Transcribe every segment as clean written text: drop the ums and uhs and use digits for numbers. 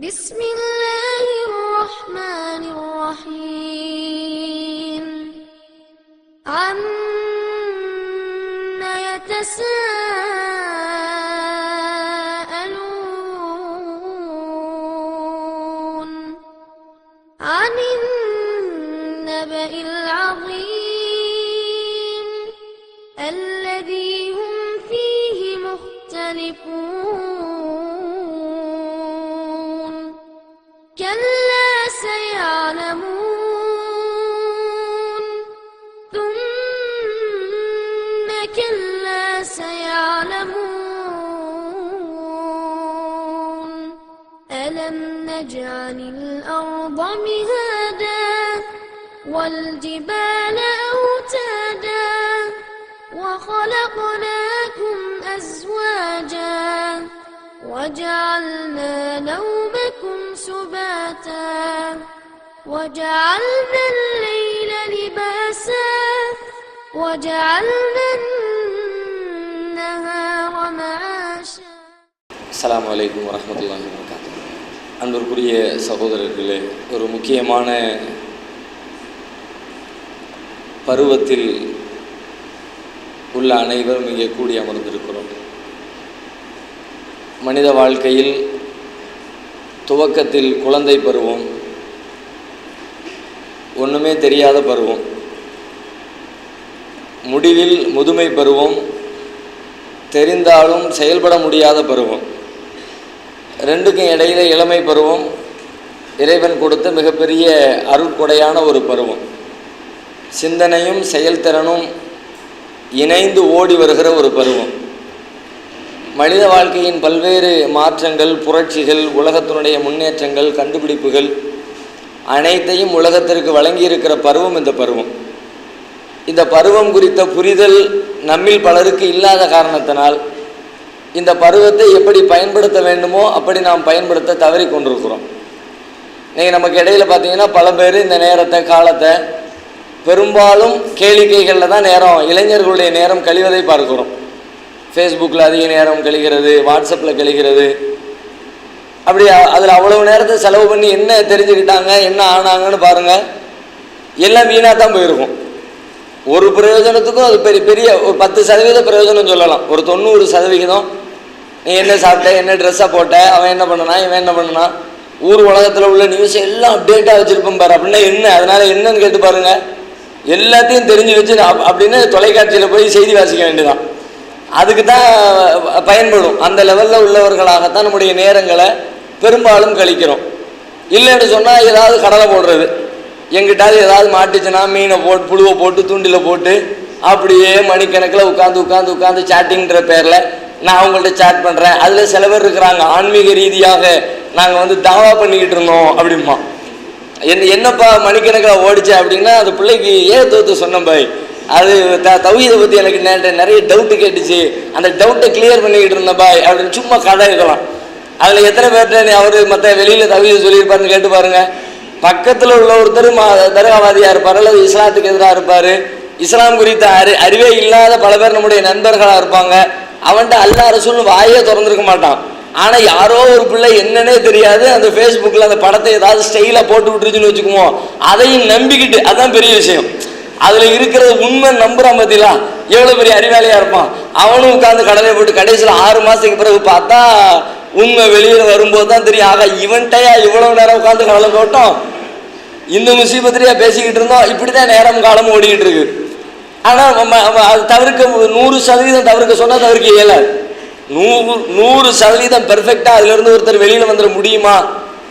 بسم الله الرحمن الرحيم عما يتساءلون عن النبأ العظيم الذي هم فيه مختلفون كلا سيعلمون ثم كلا سيعلمون ألم نجعل الأرض مهادا والجبال أوتادا وخلقناكم أزواجا وجعلنا نومكم سباتا وجعلنا الليل لباسا وجعلنا النهار معاشا. அஸ்ஸலாமு அலைக்கும் வரஹ்மத்துல்லாஹி வபரகாத்துஹு. அன்பிற்குரிய சகோதரர்களே, ஒரு முக்கியமான பருவத்தில் உள்ள அனைவரும் இங்கே கூடி அமர்ந்திருக்கிறோம். மனித வாழ்க்கையில் துவக்கத்தில் குழந்தை பருவம், ஒன்றுமே தெரியாத பருவம், முடிவில் முதுமை பருவம், தெரிந்தாலும் செயல்பட முடியாத பருவம், ரெண்டுக்கும் இடையில இளமை பருவம், இறைவன் கொடுத்த மிகப்பெரிய அருட்கொடையான ஒரு பருவம். சிந்தனையும் செயல்திறனும் இணைந்து ஓடி வருகிற ஒரு பருவம். மனித வாழ்க்கையின் பல்வேறு மாற்றங்கள், புரட்சிகள், உலகத்தினுடைய முன்னேற்றங்கள், கண்டுபிடிப்புகள் அனைத்தையும் உலகத்திற்கு வழங்கியிருக்கிற பருவம் இந்த பருவம். இந்த பருவம் குறித்த புரிதல் நம்மில் பலருக்கு இல்லாத காரணத்தினால் இந்த பருவத்தை எப்படி பயன்படுத்த வேண்டுமோ அப்படி நாம் பயன்படுத்த தவறி கொண்டிருக்கிறோம். நீங்கள் நமக்கு இடையில் பார்த்தீங்கன்னா பல பேர் இந்த நேரத்தை, காலத்தை பெரும்பாலும் கேளிக்கைகளில் தான் இளைஞர்களுடைய நேரம் கழிவதை பார்க்கிறோம். ஃபேஸ்புக்கில் அதிக நேரம் கழிகிறது, வாட்ஸ்அப்பில் கழிகிறது. அப்படி அதில் அவ்வளவு நேரத்தை செலவு பண்ணி என்ன தெரிஞ்சுக்கிட்டாங்க, என்ன ஆனாங்கன்னு பாருங்கள். எல்லாம் வீணாக தான் போயிருக்கும். ஒரு பிரயோஜனத்துக்கும் அது பெரிய ஒரு 10% பிரயோஜனம் சொல்லலாம். ஒரு 90% நீ என்ன சாப்பிட்ட, என்ன ட்ரெஸ்ஸாக போட்ட, அவன் என்ன பண்ணனா, இவன் என்ன பண்ணனா, ஊர் உலகத்தில் உள்ள நியூஸ் எல்லாம் அப்டேட்டாக வச்சுருப்போம் பாரு. அப்படின்னா என்ன, அதனால் என்னன்னு கேட்டு பாருங்கள். எல்லாத்தையும் தெரிஞ்சு வச்சு அப்படின்னு தொலைக்காட்சியில் போய் செய்தி வாசிக்க வேண்டியதான். அதுக்கு தான் பயன்படும். அந்த லெவலில் உள்ளவர்களாகத்தான் நம்முடைய நேரங்களை பெரும்பாலும் கழிக்கிறோம். இல்லைன்னு சொன்னால் ஏதாவது கடலை போடுறது, எங்கிட்டாவது ஏதாவது மாட்டுச்சுன்னா மீனை போட்டு, புழுவை போட்டு, தூண்டில் போட்டு அப்படியே மணிக்கணக்கில் உட்காந்து சாட்டிங்கிற பேரில் நான் அவங்கள்ட்ட சாட் பண்ணுறேன். அதில் சில பேர் இருக்கிறாங்க, ஆன்மீக ரீதியாக நாங்கள் தாவா பண்ணிக்கிட்டு இருந்தோம் அப்படிமா. என்னப்பா மணிக்கணக்கில் ஓடிச்சு அப்படின்னா, அந்த பிள்ளைக்கு தோத்து சொன்னேன் பாய், அது தௌஹீதை பற்றி எனக்கு நிறைய டவுட்டு கேட்டுச்சு, அந்த டவுட்டை கிளியர் பண்ணிக்கிட்டு இருந்தேன் பாய் அப்படின்னு சும்மா கதை இருக்கலாம். அதில் எத்தனை பேர்கிட்ட அவர் மற்ற வெளியில் தௌஹீதை சொல்லியிருப்பாருன்னு கேட்டு பாருங்கள். பக்கத்தில் உள்ள ஒருத்தர் தர்காவாதியாக இருப்பார், அல்லது இஸ்லாத்துக்கு எதிராக இருப்பார். இஸ்லாம் குறித்த அறிவே இல்லாத பல பேர் நம்முடைய நண்பர்களாக இருப்பாங்க. அவன்கிட்ட அல்லாஹ் ரசூல்னு வாயே திறந்துருக்க மாட்டான். ஆனால் யாரோ ஒரு பிள்ளை என்னன்னே தெரியாது அந்த ஃபேஸ்புக்கில் அந்த படத்தை ஏதாவது ஸ்டைலாக போட்டு விட்டுருச்சுன்னு வச்சுக்குவோம், அதையும் நம்பிக்கிட்டு, அதுதான் பெரிய விஷயம். அதில் இருக்கிறது உண்மை நம்புகிறான் பார்த்தீங்களா, எவ்வளோ பெரிய அறிவாளியாக இருப்பான். அவனும் உட்காந்து கடலை போட்டு கடைசியில் 6 மாதத்துக்கு பிறகு பார்த்தா உண்மை வெளியில் வரும்போது தான் தெரியும், ஆக இவன்ட்டையா இவ்வளோ நேரம் உட்காந்து கடலை போட்டோம், இந்த முசீபத்திலேயே பேசிக்கிட்டு இருந்தோம். இப்படி தான் நேரம் காலமும் ஓடிக்கிட்டு இருக்கு. ஆனால் அது தவிர்க்க 100% தவிர்க்க சொன்னால் தவிர்க்க இயலாது. 100% பெர்ஃபெக்டாக அதிலிருந்து ஒருத்தர் வெளியில் வந்துட முடியுமா,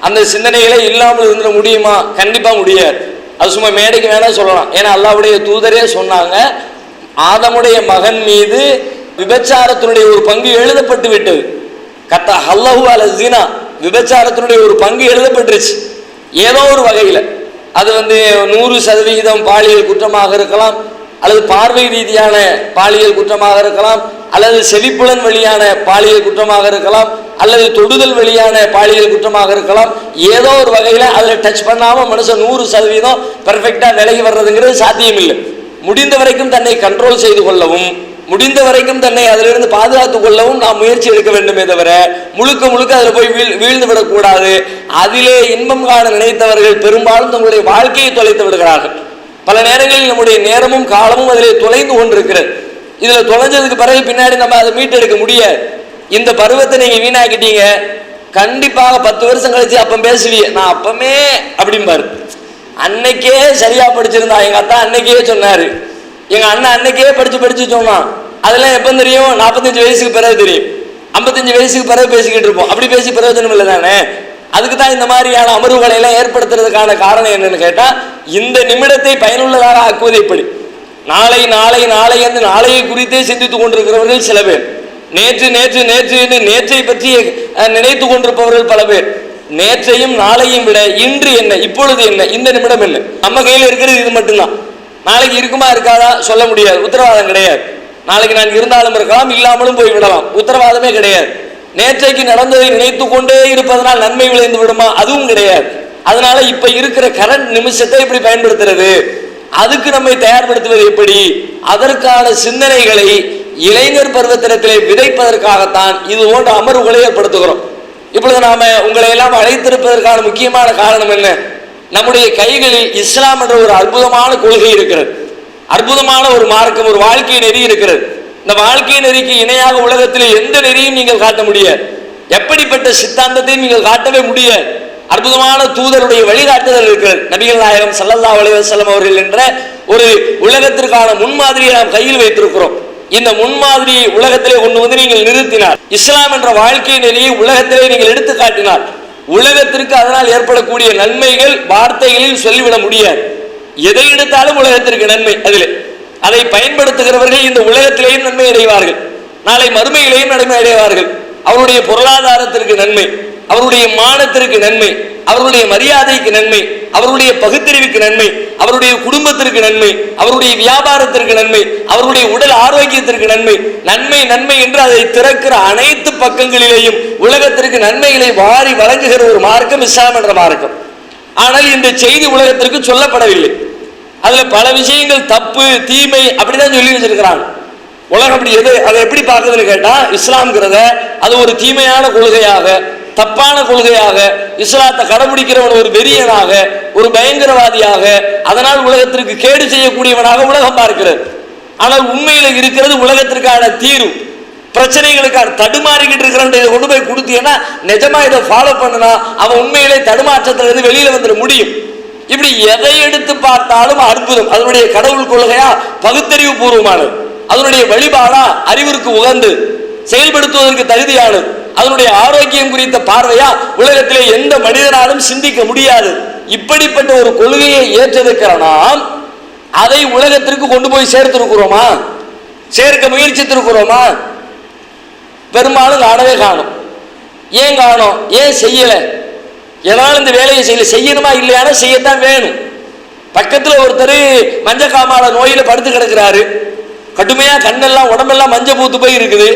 அந்த சிந்தனைகளே இல்லாமல் இருந்துட முடியுமா? கண்டிப்பாக முடியாது. அது சும்மா மேடைக்கு வேணால் சொல்லலாம். ஏன்னா அல்லாஹ்வுடைய தூதரே சொன்னாங்க, ஆதமுடைய மகன் மீது விபச்சாரத்தினுடைய ஒரு பங்கு எழுதப்பட்டு விட்டது. கத்தா அல்லாஹு அல ஜினா, விபச்சாரத்தினுடைய ஒரு பங்கு எழுதப்பட்டுருச்சு ஏதோ ஒரு வகையில். அது 100% பாலியல் குற்றமாக இருக்கலாம், அல்லது பார்வை ரீதியான பாலியல் குற்றமாக இருக்கலாம், அல்லது செவிப்புலன் வழியான பாலியல் குற்றமாக இருக்கலாம், அல்லது தொடுதல் வழியான பாலியல் குற்றமாக இருக்கலாம். ஏதோ ஒரு வகையில் அதில் டச் பண்ணாமல் மனுஷன் 100% பெர்ஃபெக்டாக விலகி வர்றதுங்கிறது சாத்தியம் இல்லை. முடிந்த வரைக்கும் தன்னை கண்ட்ரோல் செய்து கொள்ளவும் முடிந்த வரைக்கும் தன்னை அதிலிருந்து பாதுகாத்துக் கொள்ளவும் நாம் முயற்சி எடுக்க வேண்டுமே தவிர முழுக்க முழுக்க அதில் போய் வீழ்ந்து விடக்கூடாது. அதிலே இன்பம் காண நினைத்தவர்கள் பெரும்பாலும் தங்களுடைய வாழ்க்கையை தொலைத்து விடுகிறார்கள். பல நேரங்களில் நம்முடைய நேரமும் காலமும் அதிலே தொலைந்து கொண்டிருக்கிறது. இதில் தொலைஞ்சதுக்கு பிறகு பின்னாடி நம்ம அதை மீட்டெடுக்க முடியாது. இந்த பருவத்தை நீங்கள் வீணாக்கிட்டீங்க, கண்டிப்பாக 10 வருஷம் கழிச்சு அப்போ பேசுவீங்க, நான் அப்பமே அப்படிம்பாரு. அன்னைக்கே சரியா படிச்சிருந்தா, எங்க அத்தா அன்னைக்கே சொன்னாரு, எங்க அண்ணன் அன்னைக்கே படிச்சு சொன்னான். அதெல்லாம் எப்போ தெரியும்? 45 வயசுக்கு பிறகு தெரியும். 55 வயசுக்கு பிறகு பேசிக்கிட்டு இருப்போம். அப்படி பேசி பிரயோஜனம் இல்லை தானே. அதுக்கு தான் இந்த மாதிரியான அமர்வுகளை எல்லாம் ஏற்படுத்துறதுக்கான காரணம் என்னன்னு கேட்டா, இந்த நிமிடத்தை பயனுள்ளதாக ஆக்குவது எப்படி. நாளை நாளை நாளை என்று நாளையை குறித்தே சிந்தித்துக் கொண்டிருக்கிறவர்கள் சில பேர், நேற்று நேற்று நேற்று என்று நேற்றை பற்றி நினைத்து கொண்டிருப்பவர்கள் பல பேர். நேற்றையும் நாளையும் விட இன்று என்ன, இப்பொழுது என்ன, இந்த நிமிடம் என்ன, நம்ம கையில் இருக்கிறது இது மட்டும்தான். நாளைக்கு இருக்குமா இருக்காதா சொல்ல முடியாது, உத்தரவாதம் கிடையாது. நாளைக்கு நான் இருந்தாலும் இருக்கலாம், இல்லாமலும் போய்விடலாம், உத்தரவாதமே கிடையாது. நேற்றைக்கு நடந்ததை நினைத்து கொண்டே இருப்பதனால் நன்மை விளைந்து விடுமா, அதுவும் கிடையாது. அதனால இப்ப இருக்கிற கரண்ட் நிமிஷத்தை இப்படி பயன்படுத்துறது, அதுக்கு நம்மை தயார்படுத்துவது எப்படி, அதற்கான சிந்தனைகளை இளைஞர் பருவத்தினத்திலே விதைப்பதற்காகத்தான் இது போன்ற அமர்வுகளை ஏற்படுத்துகிறோம். இப்பொழுது நாம உங்களை எல்லாம் அழைத்திருப்பதற்கான முக்கியமான காரணம் என்ன? நம்முடைய கைகளில் இஸ்லாம் என்ற ஒரு அற்புதமான கொள்கை இருக்கிறது, அற்புதமான ஒரு மார்க்கம், ஒரு வாழ்க்கை நெறி இருக்கிறது. இந்த வாழ்க்கை நெறிக்கு இணையாக உலகத்தில் எந்த நெறியும் நீங்கள் காட்ட முடியாது, எப்படிப்பட்ட சித்தாந்தத்தையும் நீங்கள் காட்டவே முடியாது. அற்புதமான தூதருடைய வழிகாட்டுதல் இருக்கிறது. நபிகள் நாயகம் ஸல்லல்லாஹு அலைஹி வஸல்லம் அவர்கள் என்ற ஒரு உலகத்திற்கான முன்மாதிரியை நாம் கையில் வைத்திருக்கிறோம். இந்த முன்மாதிரியை உலகத்திலே கொண்டு வந்து நீங்கள் நிறுத்தினார், இஸ்லாம் என்ற வாழ்க்கை நெறியை உலகத்திலே நீங்கள் எடுத்து காட்டினார். உலகத்திற்கு அதனால் ஏற்படக்கூடிய நன்மைகள் வார்த்தைகளில் சொல்லிவிட முடியாது. எதை எடுத்தாலும் உலகத்திற்கு நன்மை. அதில் அதை பயன்படுத்துகிறவர்கள் இந்த உலகத்திலேயும் நன்மை அடைவார்கள், நாளை மறுமையிலேயும் நன்மை அடைவார்கள். அவருடைய பொருளாதாரத்திற்கு நன்மை, அவருடைய மானத்திற்கு நன்மை, அவருடைய மரியாதைக்கு நன்மை, அவருடைய பகுத்தறிவுக்கு நன்மை, அவருடைய குடும்பத்திற்கு நன்மை, அவருடைய வியாபாரத்திற்கு நன்மை, அவருடைய உடல் ஆரோக்கியத்திற்கு நன்மை, நன்மை நன்மை என்று அதை திறக்கிற அனைத்து பக்கங்களிலேயும் உலகத்திற்கு நன்மைகளை வாரி வழங்குகிற ஒரு மார்க்கம் இஸ்லாம் என்ற மார்க்கம். ஆனால் இந்த செய்தி உலகத்திற்கு சொல்லப்படவில்லை. அதுல பல விஷயங்கள் தப்பு தீமை அப்படிதான் சொல்லி வச்சிருக்கிறாங்க. உலகம் அப்படி அதை எப்படி பார்க்குதுன்னு கேட்டா, இஸ்லாம்ங்கிறத அது ஒரு தீமையான கொள்கையாக, தப்பான கொள்கையாக, இஸ்லாத்தை கடைபிடிக்கிறவன் ஒரு வெறியனாக, ஒரு பயங்கரவாதியாக, அதனால் உலகத்திற்கு கேடு செய்யக்கூடியவனாக உலகம் பார்க்கிறது. ஆனால் உண்மையில இருக்கிறது உலகத்திற்கான தீர்வு, பிரச்சனைகளுக்கான தடுமாறிக்கிட்டு இருக்கிறவன் இதை கொண்டு போய் கொடுத்தீங்கன்னா நிஜமா இதை ஃபாலோ பண்ணுனா அவன் உண்மையிலே தடுமாற்றத்திலிருந்து வெளியில வந்துட முடியும். இப்படி எதை எடுத்து பார்த்தாலும் அற்புதம். அதனுடைய கடவுள் கொள்கையா பகுத்தறிவு பூர்வமானது, அதனுடைய வழிபாடா அறிவிற்கு உகந்து செயல்படுத்துவதற்கு தகுதியானது, அதனுடைய ஆரோக்கியம் குறித்த பார்வையா உலகத்திலே எந்த மனிதனாலும் சிந்திக்க முடியாது. இப்படிப்பட்ட ஒரு கொள்கையை ஏற்றிருக்கிற நாம் அதை உலகத்திற்கு கொண்டு போய் சேர்த்திருக்கிறோமா, சேர்க்க முயற்சித்திருக்கிறோமா? பெரும்பாலும் காணவே காணும். ஏன் காணும்? ஏன் செய்யல? எதனால இந்த வேலையை செய்யல? செய்யணுமா இல்லையானா செய்யத்தான் வேணும். பக்கத்தில் ஒருத்தர் மஞ்சக்காமால நோயில படுத்து கிடக்கிறாரு, கடுமையா கண்ணெல்லாம் உடம்பெல்லாம் மஞ்ச பூத்து போய் இருக்குது.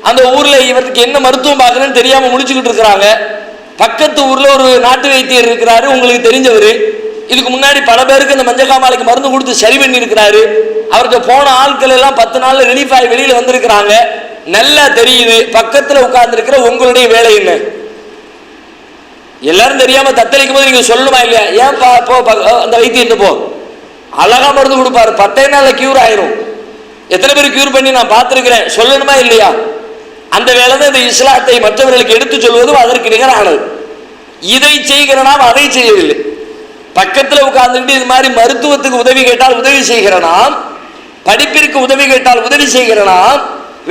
அந்த ஊர்ல இவருக்கு என்ன மருத்துவம் பார்க்கணும்னு தெரியாம முடிச்சுக்கிட்டு இருக்கிறாங்க. பக்கத்து ஊர்ல ஒரு நாட்டு வைத்தியர் இருக்கிறாரு, உங்களுக்கு தெரிஞ்சவர். இதுக்கு முன்னாடி பல பேருக்கு இந்த மஞ்சக்காமாலைக்கு மருந்து கொடுத்து சரி பண்ணி இருக்கிறாரு. அவருக்கு போன ஆட்கள் எல்லாம் 10 நாள்ல ரிலீஃப் ஆகி வெளியில வந்திருக்கிறாங்க. நல்லா தெரியுது. பக்கத்துல உட்கார்ந்து இருக்கிற உங்களுடைய வேலை என்ன? எல்லாரும் தெரியாம தத்தளிக்கும் போது நீங்க சொல்லணுமா இல்லையா? ஏன் போ அந்த வைத்தியம் போ, அழகா மருந்து கொடுப்பாரு, 10 நாள்ல கியூர் ஆயிரும். எத்தனை பேர் கியூர் பண்ணி நான் பார்த்திருக்கிறேன், சொல்லணுமா இல்லையா? அந்த வேலை தான் இந்த இஸ்லாத்தை மற்றவர்களுக்கு எடுத்து சொல்வதும் அதற்கு நிகரானது. இதை செய்கிற நாம் அதை செய்யவில்லை. பக்கத்தில் உட்கார்ந்துட்டு இது மாதிரி மருத்துவத்துக்கு உதவி கேட்டால் உதவி செய்கிற நாம், படிப்பிற்கு உதவி கேட்டால் உதவி செய்கிற நாம்,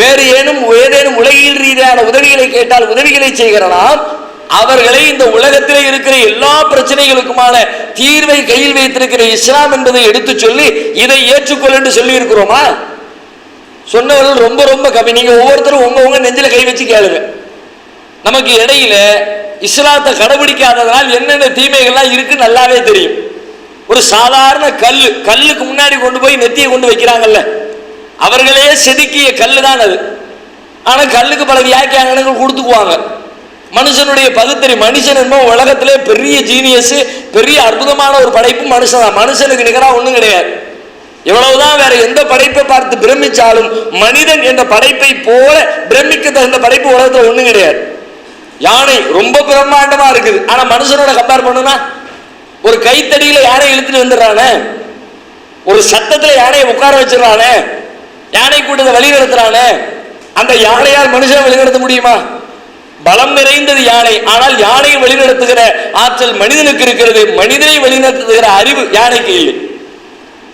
வேறு ஏதேனும் உலகியல் ரீதியான உதவிகளை கேட்டால் உதவிகளை செய்கிற நாம், அவர்களை இந்த உலகத்திலே இருக்கிற எல்லா பிரச்சனைகளுக்குமான தீர்வை கையில் வைத்திருக்கிற இஸ்லாம் என்பதை எடுத்து சொல்லி இதை ஏற்றுக்கொள் என்று சொல்லி இருக்கிறோமா? சொன்னவர்கள் ரொம்ப ரொம்ப கம்மி. நீங்க ஒவ்வொருத்தரும் உங்க நெஞ்சில கை வச்சு கேளுங்க. நமக்கு இடையில இஸ்லாத்தை கடைபிடிக்காததனால் என்னென்ன தீமைகள்லாம் இருக்கு நல்லாவே தெரியும். ஒரு சாதாரண கல்லுக்கு முன்னாடி கொண்டு போய் நெத்தியை கொண்டு வைக்கிறாங்கல்ல, அவர்களே செதுக்கிய கல்லு தான் அது. ஆனா கல்லுக்கு பல வியாக்கியானங்கள் கொடுத்துக்குவாங்க. மனுஷனுடைய பகுத்தறி, மனுஷன் என்பது உலகத்திலே பெரிய ஜீனியஸ், பெரிய அற்புதமான ஒரு படைப்பு மனுஷன் தான். மனுஷனுக்கு நிகராக ஒன்றும் கிடையாது. எவ்வளவுதான் வேற எந்த படைப்பை பார்த்து பிரமிச்சாலும் மனிதன் என்ற படைப்பை போல பிரமிக்க தகுந்த படைப்பு உலகத்துல ஒண்ணும் கிடையாது. யானை ரொம்ப பிரம்மாண்டமா இருக்குது, ஆனா மனுஷனோட கம்பேர் பண்ணுனா ஒரு கைத்தடியில யானை இழுத்துட்டு வந்துடுறானே, ஒரு சத்தத்துல யானையை உட்கார வச்சிடறானே, யானை கூட்டத்தை வழி நடத்துறானே, அந்த யானையால் மனுஷனை வழிநடத்த முடியுமா? பலம் நிறைந்தது யானை, ஆனால் யானையை வழிநடத்துகிற ஆற்றல் மனிதனுக்கு இருக்கிறது, மனிதனை வழிநடத்துகிற அறிவு யானைக்கு இல்லை.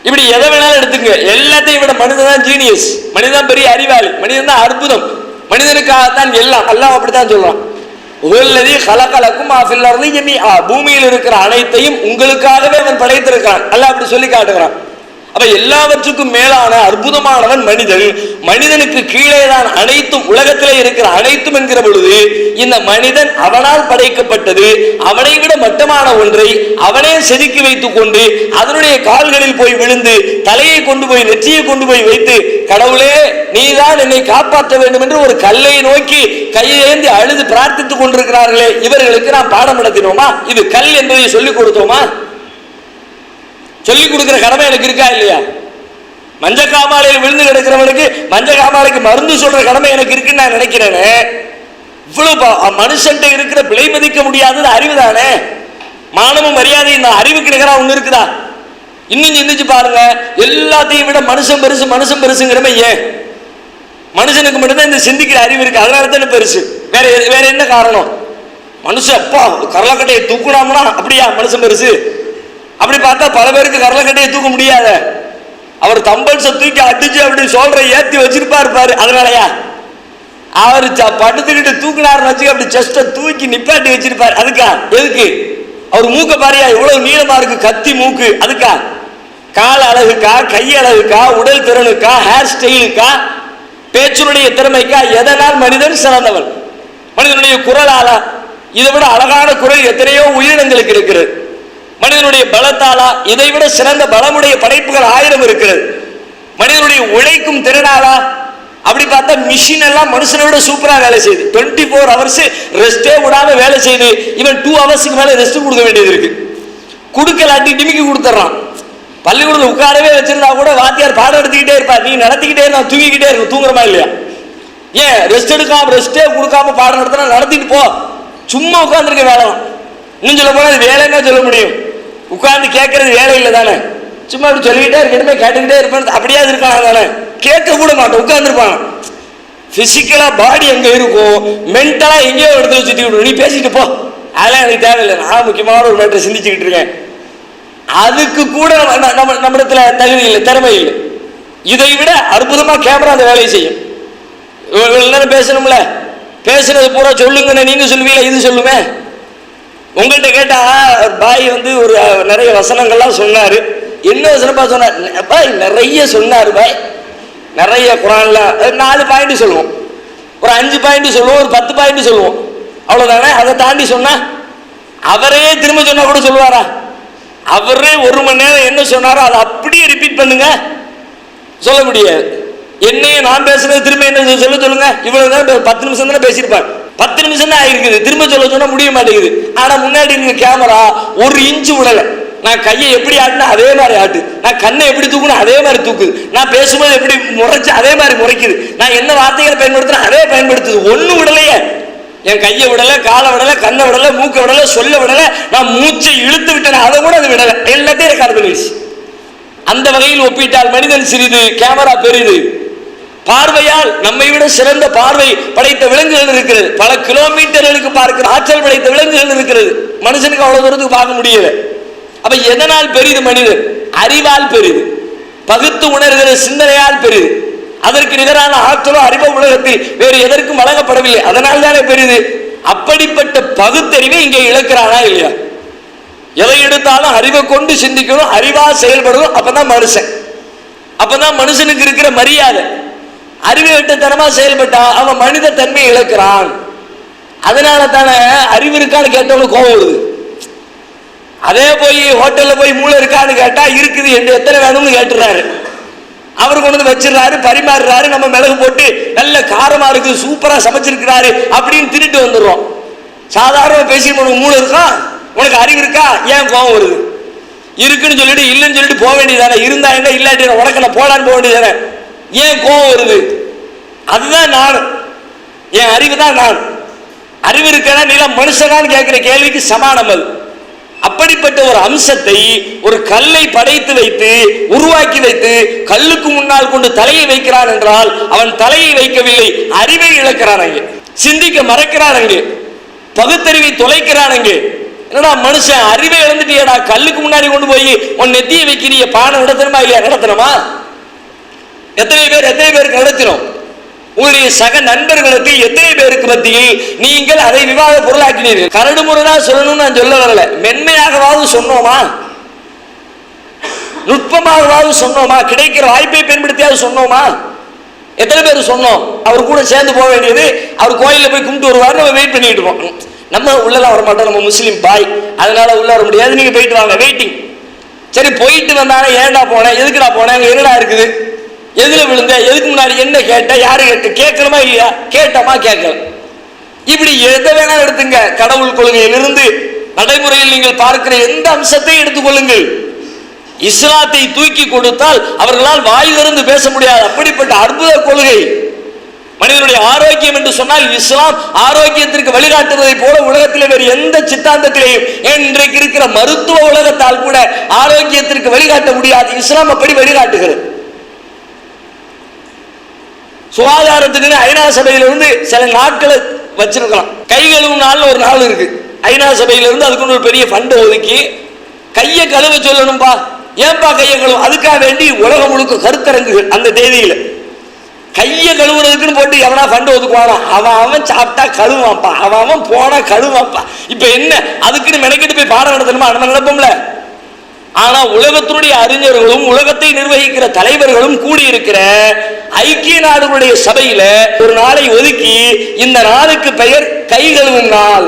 இப்படி எதை வேணாலும் எடுத்துங்க, எல்லாத்தையும் விட மனிதன் தான் ஜீனியஸ், மனிதன் பெரிய அறிவாளி, மனிதன் தான் அற்புதம், மனிதனுக்காகத்தான் எல்லாம். அல்லாஹ் அப்படித்தான் சொல்றான், உல்லதி கலகலக்கும் ஆஃபில்லர்லி ஜமீஆ, பூமியில் இருக்கிற அனைத்தையும் உங்களுக்காகவே அவன் படைத்திருக்கிறான். அல்லாஹ் அப்படி சொல்லி காட்டுகிறான். அப்ப எல்லாவற்றுக்கும் மேலான அற்புதமானவன் மனிதன். மனிதனுக்கு கீழே தான் அனைத்தும், உலகத்திலே இருக்கிற அனைத்தும் என்கிற பொழுது இந்த மனிதன் அவனால் படைக்கப்பட்டது, அவனை விட மட்டமான ஒன்றை அவனே செதுக்கி வைத்துக் கொண்டு அதனுடைய கால்களில் போய் விழுந்து தலையை கொண்டு போய் நெற்றியை கொண்டு போய் வைத்து, கடவுளே நீதான் என்னை காப்பாற்ற வேண்டும் என்று ஒரு கல்லை நோக்கி கையேந்தி அழுது பிரார்த்தித்துக் கொண்டிருக்கிறார்களே, இவர்களுக்கு நாம் பாடம் நடத்தினோமா? இது கல் என்பதை சொல்லிக் கொடுத்தோமா? சொல்லிக் கொடுக்கிற கடமை எனக்கு இருக்கா இல்லையா? மஞ்ச காமாலையில் விழுந்து கிடக்கிறவனுக்கு மஞ்ச காமாலைக்கு மருந்து சொல்ற கடமை எனக்கு இருக்குன்னு நான் நினைக்கிறேன். இவ்வளவு மனுஷன் இருக்கிற விலை மதிக்க முடியாதது அறிவு தானே. மானமும் மரியாதை இந்த அறிவுக்கு நிகரா ஒண்ணு இருக்குதா? இன்னும் சிந்திச்சு பாருங்க, எல்லாத்தையும் விட மனுஷன் பெருசு, மனுஷன் பெருசுங்கிறமே ஏன்? மனுஷனுக்கு மட்டும்தான் இந்த சிந்திக்கிற அறிவு இருக்கு, அதனால தானே பெருசு. வேற என்ன காரணம்? மனுஷன் அப்பா கரலக்கட்டையை தூக்குனாம்னா அப்படியா மனுஷன் பெருசு? அப்படி பார்த்தா பல பேருக்கு கரலக்கட்டையை தூக்க முடியாத, அவர் தம்பல்ஸை தூக்கி அடிச்சு அப்படி சொல்ற ஏத்தி வச்சிருப்பாரு பாரு, அதனாலயா? அவர் படுத்துக்கிட்டு தூக்குனாருன்னு வச்சு அப்படி செஸ்ட தூக்கி நிப்பாட்டி வச்சிருப்பாரு, அதுக்கா? எதுக்கு? அவர் மூக்க பாரியா எவ்வளவு நீளமா இருக்கு, கத்தி மூக்கு, அதுக்கா? கால அழகுக்கா, கை அழகுக்கா, உடல் திறனுக்கா, ஹேர் ஸ்டைலுக்கா, பேச்சுடைய திறமைக்கா? எதனால் மனிதன் சிறந்தவன்? மனிதனுடைய குரலாலா? இதை விட அழகான குரல் எத்தனையோ உயிரினங்களுக்கு இருக்கிறது. மனிதனுடைய பலத்தாலா? இதை விட சிறந்த பலமுடைய படைப்புகள் 1000 இருக்கிறது. மனிதனுடைய உழைக்கும் திறனாலா? அப்படி பார்த்தா மிஷின் எல்லாம் மனுஷனை விட சூப்பரா வேலை செய்யுது. 24 hours ரெஸ்டே விடாம வேலை செய்யுது. இவன் 2 hours மேல ரெஸ்ட் கொடுக்க வேண்டியது இருக்கு. குடுக்கலாட்டி டிமிக்கி கொடுத்துறான். பள்ளிக்கூடத்தில் உட்காரவே வச்சிருந்தா கூட வாத்தியார் பாடம் எடுத்துக்கிட்டே இருப்பார், நீ நடத்திக்கிட்டே நான் தூங்கிக்கிட்டே இருக்கும். தூங்குறமா இல்லையா? ஏன் ரெஸ்ட் எடுக்காம, ரெஸ்டே கொடுக்காம பாடம் நடத்தினா நடத்திட்டு போ, சும்மா உட்கார்ந்துருக்க வேலை. இன்னும் சொல்ல போனா அது வேலைன்னா சொல்ல முடியும், உட்கார்ந்து கேட்கறது வேலை இல்லை தானே. சும்மா அப்படி சொல்லிக்கிட்டே இருக்கணுமே, கேட்டுக்கிட்டே இருப்பேன், அப்படியாவது இருக்காங்க தானே. கேட்க கூட மாட்டோம், உட்கார்ந்துருப்பாங்க. பிசிக்கலா பாடி எங்க இருக்கும், மென்டலா எங்கேயோ எடுத்து சுத்தி விடுவோம். நீ பேசிட்டு போ, அதெல்லாம் எனக்கு தேவையில்லை, நான் முக்கியமான ஒரு மேட்டரை சிந்திச்சுக்கிட்டு இருக்கேன். அதுக்கு கூட நம்மிடத்துல தகுதி இல்லை, திறமை இல்லை. இதை விட அற்புதமா கேமரா அந்த வேலையை செய்யும். எல்லாரும் பேசணும்ல, பேசுறது பூரா சொல்லுங்க, நீங்க சொல்லுவீங்களா? இது சொல்லுமே. உங்கள்கிட்ட கேட்டா பாய் ஒரு நிறைய வசனங்கள்லாம் சொன்னாரு. என்ன வசனப்பா சொன்னார் பாய்? நிறைய சொன்னாரு பாய், நிறைய குரான்ல 4 பாயிண்ட் சொல்லுவோம், ஒரு 5 பாயிண்ட் சொல்லுவோம், ஒரு 10 பாயிண்ட் சொல்லுவோம், அவ்வளவுதானே. அதை தாண்டி சொன்னா அவரே திரும்ப சொன்னா கூட சொல்லுவாரா? அவரே 1 மணி நேரம் என்ன சொன்னாரோ அதை அப்படியே ரிப்பீட் பண்ணுங்க, சொல்ல முடியாது. என்னையே நான் பேசுறது திரும்ப என்ன சொல்ல சொல்லுங்க. இவ்வளவு நேரம் 10 நிமிஷம் தானே பேசியிருப்பாங்க, 10 நிமிஷம் தான் ஆயிருக்குது. திரும்ப சொல்ல சொன்னா முடிய மாட்டேங்குது. ஆனா முன்னாடி இருக்க கேமரா 1 இன்ச்சு விடல. நான் கையை எப்படி ஆட்டுனா அதே மாதிரி ஆட்டு, நான் கண்ணை எப்படி தூக்கணும் அதே மாதிரி தூக்குது, நான் பேசும்போது எப்படி முறைச்சு அதே மாதிரி முறைக்குது, நான் என்ன வார்த்தைகளை பயன்படுத்துறேன் அதே பயன்படுத்துது. ஒன்னும் விடலையே, என் கையை விடல, காலை விடல, கண்ணை விடல, மூக்கை விடல, சொல்ல விடல, நான் மூச்சை இழுத்து விட்டேன் அதை கூட அது விடல, எல்லாத்தையும் ரெக்கார்ட் பண்ணிடுச்சு. அந்த வகையில் ஒப்பிட்டால் மனிதன் சிறிது, கேமரா பெரிது. பார்வையால் நம்மை விட சிறந்த பார்வை படைத்த விலங்குகள் இருக்கிறது. பல கிலோமீட்டர்களுக்கு பார்க்கிற ஆற்றல் படைத்த விலங்குகள் இருக்கிறது. மனுஷனுக்கு அவ்வளவு தூரத்துக்கு பார்க்க முடியல. அப்ப எதனால் பெரிது மனிதன்? அறிவால் பெரிது, பகுத்து உணர்கிற சிந்தனையால் பெரிது. அதற்கு நிகரான ஆற்றலோ அறிவோ உலகத்தில் வேறு எதற்கும் வழங்கப்படவில்லை, அதனால் தானே பெரிது. அப்படிப்பட்ட பகுத்தறிவை இங்கே இழக்கிறானா இல்லையா? எதை எடுத்தாலும் அறிவை கொண்டு சிந்திக்கணும், அறிவா செயல்படணும், அப்பதான் மனுஷன். அப்பதான் மனுஷனுக்கு இருக்கிற மரியாதை. அறிவு வெட்டத்தனமா செயல்பட்டா அவன் மனித தன்மையை இழக்கிறான். அதனால தானே அறிவு இருக்கான்னு கேட்டவனுக்கு கோபம் வருது. அதே போய் ஹோட்டல்ல போய் மூளை இருக்கான்னு கேட்டா இருக்குது என்று எத்தனை வேணும்னு கேட்டுறாரு. அவர் கொண்டு வந்து வச்சிடறாரு, பரிமாறுறாரு, நம்ம மிளகு போட்டு நல்ல காரமா இருக்கு, சூப்பரா சமைச்சிருக்கிறாரு அப்படின்னு திருட்டு வந்துடுறோம். சாதாரண பேசி உனக்கு மூளை இருக்கா, உனக்கு அறிவு இருக்கா, ஏன் கோபம் வருது? இருக்குன்னு சொல்லிட்டு இல்லைன்னு சொல்லிட்டு போக வேண்டியதானே? இருந்தா என்ன, இல்லாட்டி உனக்கு நான் போடான்னு போக வேண்டியதானே? ஏன் கோபம் வருது? அதுதான் நான், என் அறிவு தான் நான். அறிவு இருக்கா நீலாம் மனுஷனான்னு கேட்கிற கேள்விக்கு சமானம் அது. அப்படிப்பட்ட ஒரு அம்சத்தை ஒரு கல்லை படைத்து வைத்து உருவாக்கி வைத்து கல்லுக்கு முன்னால் கொண்டு தலையை வைக்கிறான் என்றால் அவன் தலையை வைக்கவில்லை, அறிவை இழக்கிறான், அங்கே சிந்திக்க மறக்கிறான், அங்கே பகுத்தறிவை தொலைக்கிறான். அங்கே என்னடா மனுஷன் அறிவை இழந்துட்டியடா, கல்லுக்கு முன்னாடி கொண்டு போய் உன் நெத்தியை வைக்கிறிய, பாடம் நடத்தணுமா இல்லையா? நடத்தணுமா? எத்தனை பேருக்கு நடத்தினோம்? உங்களுடைய சக நண்பர்களுக்கு எத்தனை பேருக்கு மத்தியில் நீங்கள் அதை விவாத பொருளாக்கினீர்கள்? கரடு முரடா சொல்லணும்னு நான் சொல்ல வரல, மென்மையாகவாவது சொன்னோமா? நுட்பமாகவாவது சொன்னோமா? கிடைக்கிற வாய்ப்பை பயன்படுத்தியாவது சொன்னோமா? எத்தனை பேர் சொன்னோம்? அவர் கூட சேர்ந்து போக வேண்டியது, அவர் கோயிலில் போய் கும்பிட்டு வருவார், நம்ம வெயிட் பண்ணிட்டு இருப்போம். நம்ம உள்ளலாம் வர மாட்டோம், நம்ம முஸ்லீம் பாய், அதனால உள்ள வர முடியாது, நீங்க போயிட்டு வாங்க, வெயிட்டிங். சரி போயிட்டு வந்தானே, ஏன்டா போனேன், எதுக்குடா போனேன், என்னடா இருக்குது, எதுல விழுந்த, எதுக்கு முன்னாடி என்ன கேட்ட, யாரு கேட்டு, கேட்கணுமா இல்லையா? கேட்டமா கேட்கல. இப்படி எதை வேணாலும் எடுத்துங்க. கடவுள் கொள்கையிலிருந்து நடைமுறையில் நீங்கள் பார்க்கிற எந்த அம்சத்தையும் எடுத்துக்கொள்ளுங்கள். இஸ்லாத்தை தூக்கி கொடுத்தால் அவர்களால் வாயிலிருந்து பேச முடியாது. அப்படிப்பட்ட அற்புத கொள்கை. மனிதனுடைய ஆரோக்கியம் என்று சொன்னால் இஸ்லாம் ஆரோக்கியத்திற்கு வழிகாட்டுவதை போல உலகத்திலே வேறு எந்த சித்தாந்தத்திலேயும் இன்றைக்கு இருக்கிற மருத்துவ உலகத்தால் கூட ஆரோக்கியத்திற்கு வழிகாட்ட முடியாது. இஸ்லாம் அப்படி வழிகாட்டுகிறது. சுகாதாரத்துக்கு ஐநா சபையிலிருந்து சில நாட்களை வச்சிருக்கலாம். கை கழுவும் நாள் ஒரு நாள் இருக்கு. ஐநா சபையிலிருந்து அதுக்கு ஒரு பெரிய ஃபண்ட் ஒதுக்கி கையை கழுவ சொல்லணும்பா. ஏன்பா கையை கழுவும்? அதுக்காக வேண்டி உலகம் முழுக்க கருத்தரங்குகள் அந்த தேதியில கையை கழுவுறதுக்குன்னு போட்டு எவனா ஃபண்ட் ஒதுக்குவானா? அவன் சாப்பிட்டா கழுவான்ப்பா, அவன் போனா கழுவான்ப்பா. இப்ப என்ன அதுக்குன்னு மெனக்கிட்டு போய் பாடம் நடத்தணுமா? நம்ம நடப்போம்ல. ஆனா உலகத்தினுடைய அறிஞர்களும் உலகத்தை நிர்வகிக்கிற தலைவர்களும் கூடியிருக்கிற ஐக்கிய நாடுகளுடைய சபையில ஒரு நாளை ஒதுக்கி இந்த நாளுக்கு பெயர் கை கழுவும் நாள்,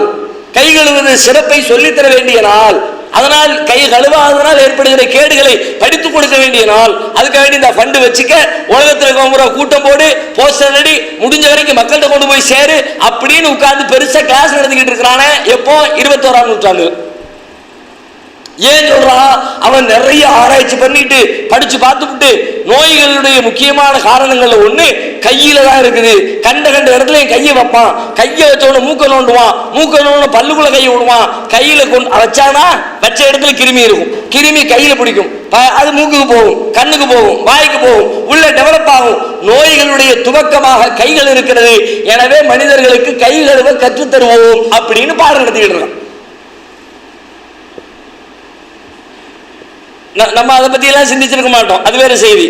கை கழுவுவது சிறப்பை சொல்லித்தர வேண்டிய நாள், அதனால் கை கழுவாதனால் ஏற்படுகிற கேடுகளை படித்துக் கொடுக்க வேண்டிய நாள், அதுக்காக வேண்டி இந்த ஃபண்ட் வச்சுக்க, உலகத்தில் கூட்டம் போடு, போஸ்டர் அடி, முடிஞ்ச வரைக்கும் மக்கள்கிட்ட கொண்டு போய் சேரு அப்படின்னு உட்கார்ந்து பெருசா கிளாஸ் நடத்திக்கிட்டு இருக்கிறானே. எப்போ? 21ஆம் நூற்றாண்டு. ஏன் சொல்றான்? அவன் நிறைய ஆராய்ச்சி பண்ணிட்டு படிச்சு பார்த்துட்டு நோய்களுடைய முக்கியமான காரணங்கள்ல ஒண்ணு கையில தான் இருக்குது. கண்ட இடத்துல கையை வைப்பான், கையை வச்சவன மூக்க நோண்டுவான், மூக்க நோண்ட பல்லுக்குள்ள கையை விடுவான், கையில கொண்டு வச்சானா வச்ச இடத்துல கிருமி இருக்கும், கிருமி கையில பிடிக்கும், அது மூக்குக்கு போகும், கண்ணுக்கு போகும், வாய்க்கு போகும், உள்ள டெவலப் ஆகும். நோய்களுடைய துவக்கமாக கைகள் இருக்கிறது. எனவே மனிதர்களுக்கு கை கழுவ கற்றுத் தருவோம் அப்படின்னு பாடம் நடத்திக்கிட்டு இருக்கான். நம்ம அதை பத்தி எல்லாம் சிந்திச்சிருக்க மாட்டோம், அது வேற செய்தி.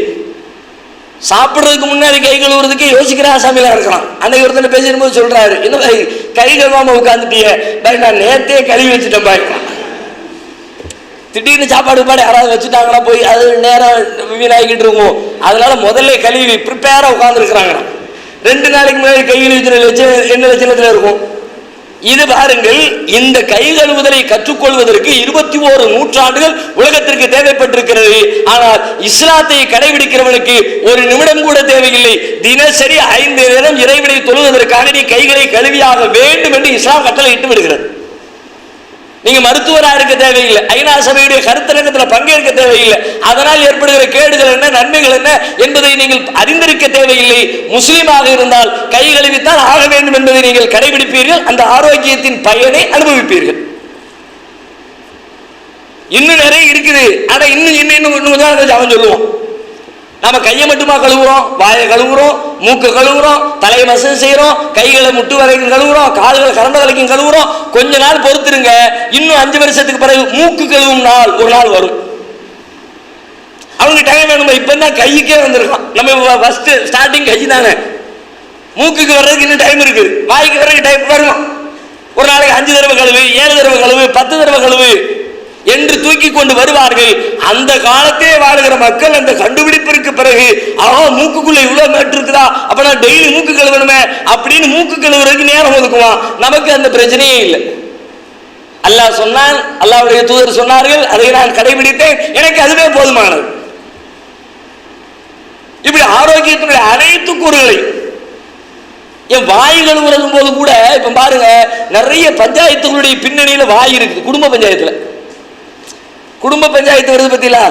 சாப்பிடுறதுக்கு முன்னாடி கை கழுவுறதுக்கு யோசிக்கிற ஆசாமியில இருக்கலாம். அன்னைக்கு ஒருத்தர் பேசிடும் போது சொல்றாரு, என்ன கை கழுவாம உட்காந்துட்டிய, நான் நேரத்தையே கழுவி வச்சுட்டேன் பாய். திடீர்னு சாப்பாடு பாடு யாராவது வச்சுட்டாங்கன்னா போய் அது நேரம் வீணாகிக்கிட்டு இருக்கும். அதனால முதல்ல கழுவி ப்ரிப்பேரா உட்கார்ந்துருக்கிறாங்க. 2 நாளைக்கு முன்னாடி கை கழுவி என்ன லட்சணத்துல இருக்கும் இது பாருங்கள். இந்த கை கழுவுதலை கற்றுக்கொள்வதற்கு 21 நூற்றாண்டுகள் உலகத்திற்கு தேவைப்பட்டிருக்கிறது. ஆனால் இஸ்லாத்தை கடைபிடிக்கிறவனுக்கு ஒரு நிமிடம் கூட தேவையில்லை. தினசரி 5 நேரம் இறைவனை தொழுவதற்காக நீ கைகளை கழுவியாக வேண்டும் என்று இஸ்லாம் கட்டளை இட்டு விடுகிறது. நீங்க மருத்துவராக இருக்க தேவையில்லை, ஐநா சபையுடைய கருத்தரங்கத்தில் பங்கேற்க தேவையில்லை, அதனால் ஏற்படுகிற கேடுகள் என்ன நன்மைகள் என்ன என்பதை நீங்கள் அறிந்திருக்க தேவையில்லை. முஸ்லீமாக இருந்தால் கை கழுவித்தான் ஆக வேண்டும் என்பதை நீங்கள் கடைபிடிப்பீர்கள், அந்த ஆரோக்கியத்தின் பயனை அனுபவிப்பீர்கள். இன்னும் நிறைய இருக்குது. ஆனா இன்னும் அவன் சொல்லுவான், நாம கையை மட்டுமா கழுவுறோம், வாயை கழுவுறோம், மூக்கு கழுவுறோம், தலையை மசேஜ் செய்யறோம், கைகளை முட்டு வரைக்கும் கழுவுறோம், கால்களை கரண்ட வரைக்கும் கழுவுறோம். கொஞ்ச நாள் பொறுத்துருங்க, இன்னும் 5 வருஷத்துக்கு பிறகு மூக்கு கழுவும் நாள் ஒரு நாள் வரும். அவங்க டைம் வேணுமா? இப்பதான் கைக்கே வந்திருக்கோம். நம்ம ஃபர்ஸ்ட் ஸ்டார்டிங் கை தானே, மூக்குக்கு வர்றதுக்கு இன்னும் டைம் இருக்குது, வாய்க்கு வர்றதுக்கு டைம் வரும். ஒரு நாளைக்கு 5 தடவை கழுவு, 7 தடவை கழுவு, 10 தடவை கழுவு என்று தூக்கி கொண்டு வருவார்கள். அந்த காலத்தே வாழ்கிற மக்கள் அந்த கண்டுபிடிப்பிற்கு பிறகு மூக்குக்குள்ள இவ்வளவு மேட்டு இருக்குதா, அப்ப நான் டெய்லி மூக்கு கழுவணுமே அப்படின்னு மூக்கு கழுவுறதுக்கு நேரம் ஒதுக்குவான். நமக்கு அந்த பிரச்சனையே இல்லை. அல்லாஹ் சொன்னான், அல்லாஹ்வுடைய தூதர் சொன்னார்கள், அதை நான் கடைபிடித்தேன், எனக்கு அதுவே போதுமானது. இப்படி ஆரோக்கியத்தினுடைய அனைத்து கூறுகளை என் வாய் கழுவுறதும் போது கூட இப்ப பாருங்க, நிறைய பஞ்சாயத்துகளுடைய பின்னணியில வாய் இருக்குது. குடும்ப பஞ்சாயத்துல குடும்ப பஞ்சாயத்து வருது பத்திலா,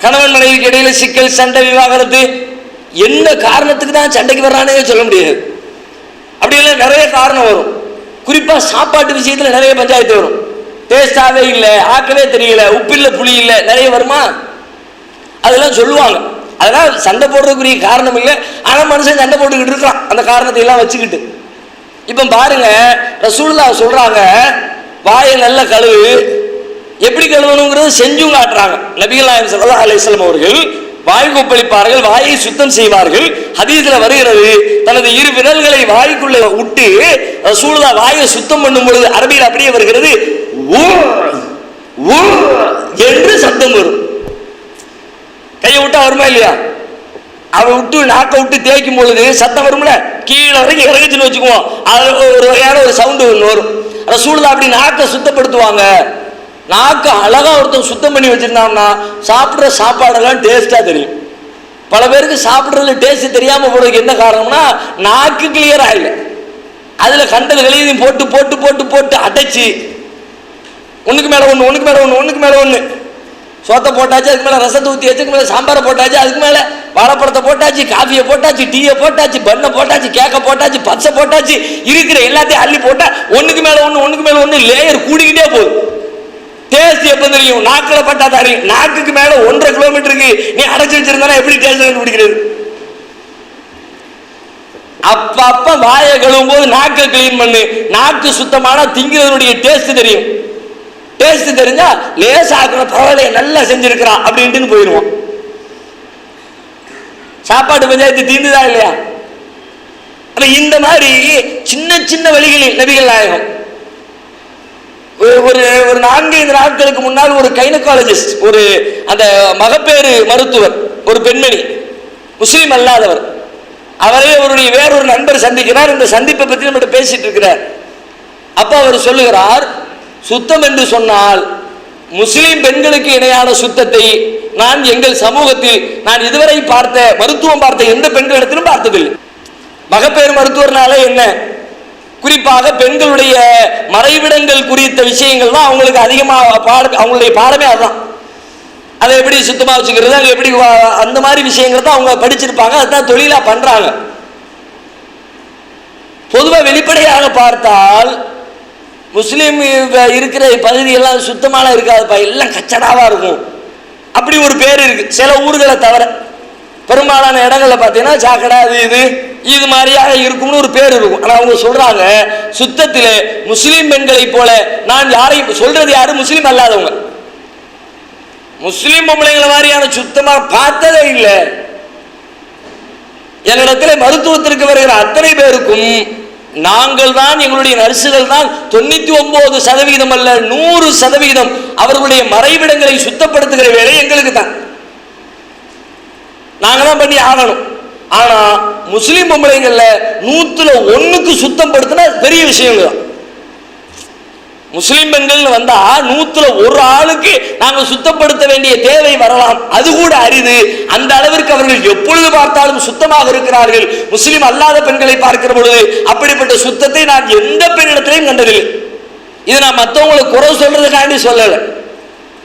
கணவன் மனைவிக்கு இடையில சிக்கல், சண்டை, விவாகரத்து. என்ன காரணத்துக்கு தான் சண்டைக்கு வர்றானே சொல்ல முடியாது. அப்படியெல்லாம் நிறைய காரணம் வரும். குறிப்பா சாப்பாட்டு விஷயத்துல நிறைய பஞ்சாயத்து வரும். டேஸ்டாவே இல்லை, ஆக்கவே தெரியல, உப்பு இல்லை, புளி இல்லை, நிறைய வருமா? அதெல்லாம் சொல்லுவாங்க. அதெல்லாம் சண்டை போடுறதுக்குரிய காரணம் இல்லை. ஆனா மனுஷன் சண்டை போட்டுக்கிட்டு இருக்கான் அந்த காரணத்தை எல்லாம் வச்சுக்கிட்டு. இப்ப பாருங்க, ரசூலுல்லாஹ் சொல்றாங்க, வாயை நல்ல கழுவு. எப்படி கழுவணுங்கிறது செஞ்சும் காட்டுறாங்க. நபிகள் நாயகம் ஸல்லல்லாஹு அலைஹி வஸல்லம் அவர்கள் வாய் கொப்பளிப்பார்கள், வாயை சுத்தம் செய்வார்கள். ஹதீஸ்ல வருகிறது, தனது இரு விரல்களை வாய்க்குள்ள விட்டு ரசூலுல்லாஹ் வாயை சுத்தம் பண்ணும் பொழுது அரபியில் அப்படியே வருகிறது, என்று சத்தம் வரும். கையை விட்டா வருமா இல்லையா? அவ விட்டு நாக்கை விட்டு தேய்க்கும் பொழுது சத்தம் வரும்ல, கீழே வரைக்கும் இறங்குச்சுன்னு வச்சுக்குவோம், அது ஒரு வகையான ஒரு சவுண்டு ஒன்று வரும். ரசூலுல்லாஹ் அப்படி நாக்கை சுத்தப்படுத்துவாங்க. நாக்கு அழகா ஒருத்தன் சுத்தம் பண்ணி வச்சிருந்தாங்கன்னா சாப்பிட்ற சாப்பாடெல்லாம் டேஸ்டா தெரியும். பல பேருக்கு சாப்பிட்றதுல டேஸ்ட் தெரியாம போறதுக்கு என்ன காரணம்னா நாக்கு கிளியரா இல்லை. அதுல கண்டது வெளியதையும் போட்டு போட்டு போட்டு போட்டு அடைச்சி ஒண்ணுக்கு மேல ஒண்ணு, ஒண்ணுக்கு மேல ஒண்ணு, ஒண்ணுக்கு மேல ஒண்ணு. சோத்தை போட்டாச்சு, அதுக்கு மேல ரசத்தை ஊற்றி, அதுக்கு மேல சாம்பாரை போட்டாச்சு, அதுக்கு மேல வாழைப்பழத்தை போட்டாச்சு, காஃபியை போட்டாச்சு, டீயை போட்டாச்சு, பண்ணை போட்டாச்சு, கேக்கை போட்டாச்சு, பச்சை போட்டாச்சு, இருக்கிற எல்லாத்தையும் அள்ளி போட்டா ஒண்ணுக்கு மேல ஒண்ணு, ஒண்ணுக்கு மேல ஒண்ணு, லேயர் கூடிக்கிட்டே போகுது. டேஸ்ட் எப்ப தெரியும்? நாக்குல பட்டா தெரியும். நாக்குக்கு மேல 1.5 கிலோமீட்டருக்கு நீ அடைச்சு வச்சிருந்தா எப்படி டேஸ்ட் கண்டுபிடிக்கிறது? அப்ப வாயை கழுவும் போது நாக்கை கிளீன் பண்ணு. நாக்கு சுத்தமான திங்கிறதுடைய டேஸ்ட் தெரியும். டேஸ்ட் தெரிஞ்சா லேசாக்குற பரவாயில்ல, நல்லா செஞ்சிருக்கிறான் அப்படின்ட்டு போயிடுவோம். சாப்பாடு பஞ்சாயத்து தீர்ந்துதா இல்லையா? இந்த மாதிரி சின்ன சின்ன வழிகளில் நபிகள் நாயகம் ஒரு 4-5 நாட்களுக்கு முன்னால் ஒரு கைனகாலஜிஸ்ட், ஒரு அந்த மகப்பேறு மருத்துவர், ஒரு பெண்மணி, முஸ்லீம் அல்லாதவர், அவரே அவருடைய வேறொரு நண்பர் சந்திக்கிறார். இந்த சந்திப்பை பற்றி நம்ம பேசிட்டு இருக்கிறார். அப்ப அவர் சொல்லுகிறார், சுத்தம் என்று சொன்னால் முஸ்லிம் பெண்களுக்கு இணையான சுத்தத்தை நான் எங்கள் சமூகத்தில் நான் இதுவரை மருத்துவம் பார்த்த எந்த பெண்களிடத்திலும் பார்த்ததில்லை. மகப்பேறு மருத்துவர்னால என்ன, குறிப்பாக பெண்களுடைய மறைவிடங்கள் குறித்த விஷயங்கள் தான் அவங்களுக்கு அதிகமாக அவங்களுடைய பாடமே அதுதான். அதை எப்படி சுத்தமாக வச்சுக்கிறது, அங்கே எப்படி அந்த மாதிரி விஷயங்கள் தான் அவங்க படிச்சிருப்பாங்க, அதுதான் தொழிலா பண்றாங்க. பொதுவாக வெளிப்படையாக பார்த்தால் முஸ்லீம் இருக்கிற பகுதியெல்லாம் சுத்தமான இருக்காதுப்பா, எல்லாம் கச்சடாவா இருக்கும், அப்படி ஒரு பேர் இருக்கு. சில ஊர்களை தவிர பெரும்பாலான இடங்கள்ல பார்த்தீங்கன்னா சாக்கடை இது மாதிரியாக இருக்கும்னு ஒரு பேர் இருக்கும். ஆனால் அவங்க சொல்றாங்க, சுத்தத்திலே முஸ்லீம் பெண்களை போல நான் யாரையும் சொல்றது, யாரும் முஸ்லீம் அல்லாதவங்க, முஸ்லீம் பொம்பளைங்களை மாதிரியான சுத்தமா பார்த்ததே இல்லை. என்னிடத்தில் மருத்துவத்திற்கு வருகிற அத்தனை பேருக்கும் நாங்கள் தான், எங்களுடைய நர்சுகள் தான் 99% அல்ல 100% அவர்களுடைய மறைவிடங்களை சுத்தப்படுத்துகிற வேலை எங்களுக்கு தான், நாங்க தான் பண்ணி ஆகணும். ஆனா முஸ்லீம் பொம்பளைங்கள்ல 100க்கு சுத்தம் படுத்தினா பெரிய விஷயம் தான். முஸ்லீம் பெண்கள் வந்தா 100 ஆளுக்கு நாங்க சுத்தப்படுத்த வேண்டிய தேவை வரலாம், அது கூட அரிது. அந்த அளவிற்கு அவர்கள் எப்பொழுது பார்த்தாலும் சுத்தமாக இருக்கிறார்கள். முஸ்லீம் அல்லாத பெண்களை பார்க்கிற பொழுது அப்படிப்பட்ட சுத்தத்தை நான் எந்த பெண்ணிடத்திலையும் கண்டதில்லை. இது நான் மற்றவங்களை குறை சொல்றதுக்காண்டி சொல்லலை.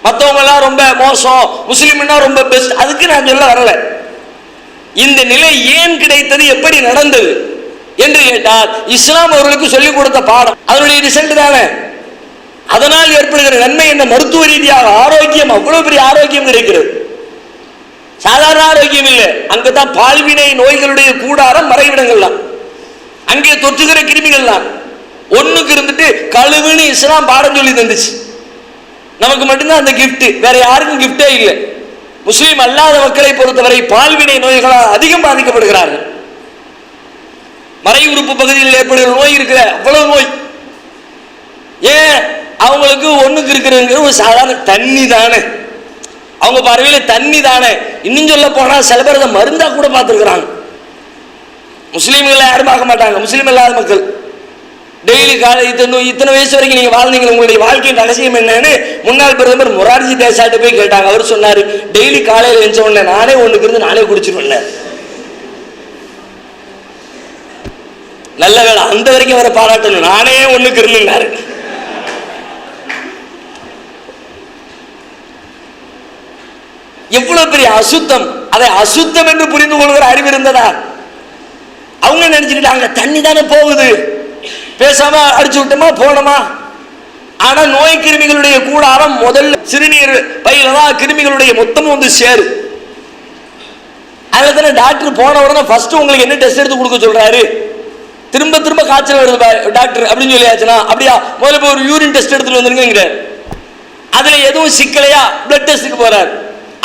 மற்றவங்க எல்லாம் ரொம்ப மோசம், முஸ்லீம்னா ரொம்ப பெஸ்ட், அதுக்கு நான் சொல்ல வரல. இந்த நிலை ஏன் கிடைத்தது, எப்படி நடந்தது என்று கேட்டால் இஸ்லாம் அவர்களுக்கு சொல்லிக் கொடுத்த பாடம், அதனுடைய ரிசல்ட் தானே. அதனால் ஏற்படுகிற நன்மை என்ன, மருத்துவ ரீதியாக ஆரோக்கியம், அவ்வளவு பெரிய ஆரோக்கியம் கிடைக்கிறது. சாதாரண ஆரோக்கியம் இல்லை, அங்குதான் பால்வினை நோய்களுடைய கூடாரம் மறைவிடங்கள் தான், அங்கே தொற்றுகிற கிருமிகள் தான். ஒண்ணுக்கு இருந்துட்டு கழுவுன்னு இஸ்லாம் பாடம் சொல்லி தந்துச்சு. நமக்கு மட்டும்தான் அந்த கிஃப்ட், வேற யாருக்கும் கிஃப்டே இல்லை. முஸ்லீம் அல்லாத மக்களை பொறுத்தவரை பால்வினை நோய்களால் அதிகம் பாதிக்கப்படுகிறார்கள். மறை உறுப்பு பகுதியில் ஏற்படுகிற நோய் இருக்கிற அவ்வளவு நோய். ஏன் அவங்களுக்கு ஒண்ணுக்கு இருக்கிற ஒரு சாதாரண தண்ணி தானே, அவங்க பார்வையில தண்ணி தானே. இன்னும் சொல்ல போனா சில பேர் அதை மருந்தா கூட பார்த்துருக்குறாங்க. முஸ்லீம்களை யாரும் பார்க்க மாட்டாங்க. முஸ்லீம் இல்லாத மக்கள் டெய்லி காலை இத்தனை வயசு வரைக்கும் நீங்க வாழ்ந்தீங்க, உங்களுடைய வாழ்க்கையின் ரகசியம் என்னன்னு முன்னாள் பிரதமர் மொரார்ஜி தேசாய்ட்ட போய் கேட்டாங்க. அவர் சொன்னாரு, டெய்லி காலையில் எழுந்த உடனே நானே ஒண்ணுக்கு இருந்து நானே குடிச்சிருவேன். நல்ல வேலை, அந்த வரைக்கும் அவரை பாராட்டணும், நானே ஒண்ணுக்கு இருந்தாரு. எவ்வளவு பெரிய அசுத்தம்! அதை அசுத்தம் என்று புரிந்து கொள்கிற அறிவு இருந்ததா? அவங்க நினைச்சுக்கிட்டாங்க தண்ணி தானே போகுது, பேசாம அடிச்சு விட்டோமா போனோமா. ஆனா நோய் கிருமிகளுடைய கூடாரம் முதல்ல சிறுநீர் பையில தான் கிருமிகளுடைய மொத்தமும் வந்து சேரும். அதுல டாக்டர் போன உடனே ஃபர்ஸ்ட் உங்களுக்கு என்ன டெஸ்ட் எடுத்து கொடுக்க சொல்றாரு? திரும்ப திரும்ப காய்ச்சல் வருது டாக்டர் அப்படின்னு சொல்லியாச்சுன்னா, அப்படியா முதல்ல போய் ஒரு யூரின் டெஸ்ட் எடுத்துட்டு வந்துருங்க. அதுல எதுவும் சிக்கலையா பிளட் டெஸ்ட்டுக்கு போறாரு,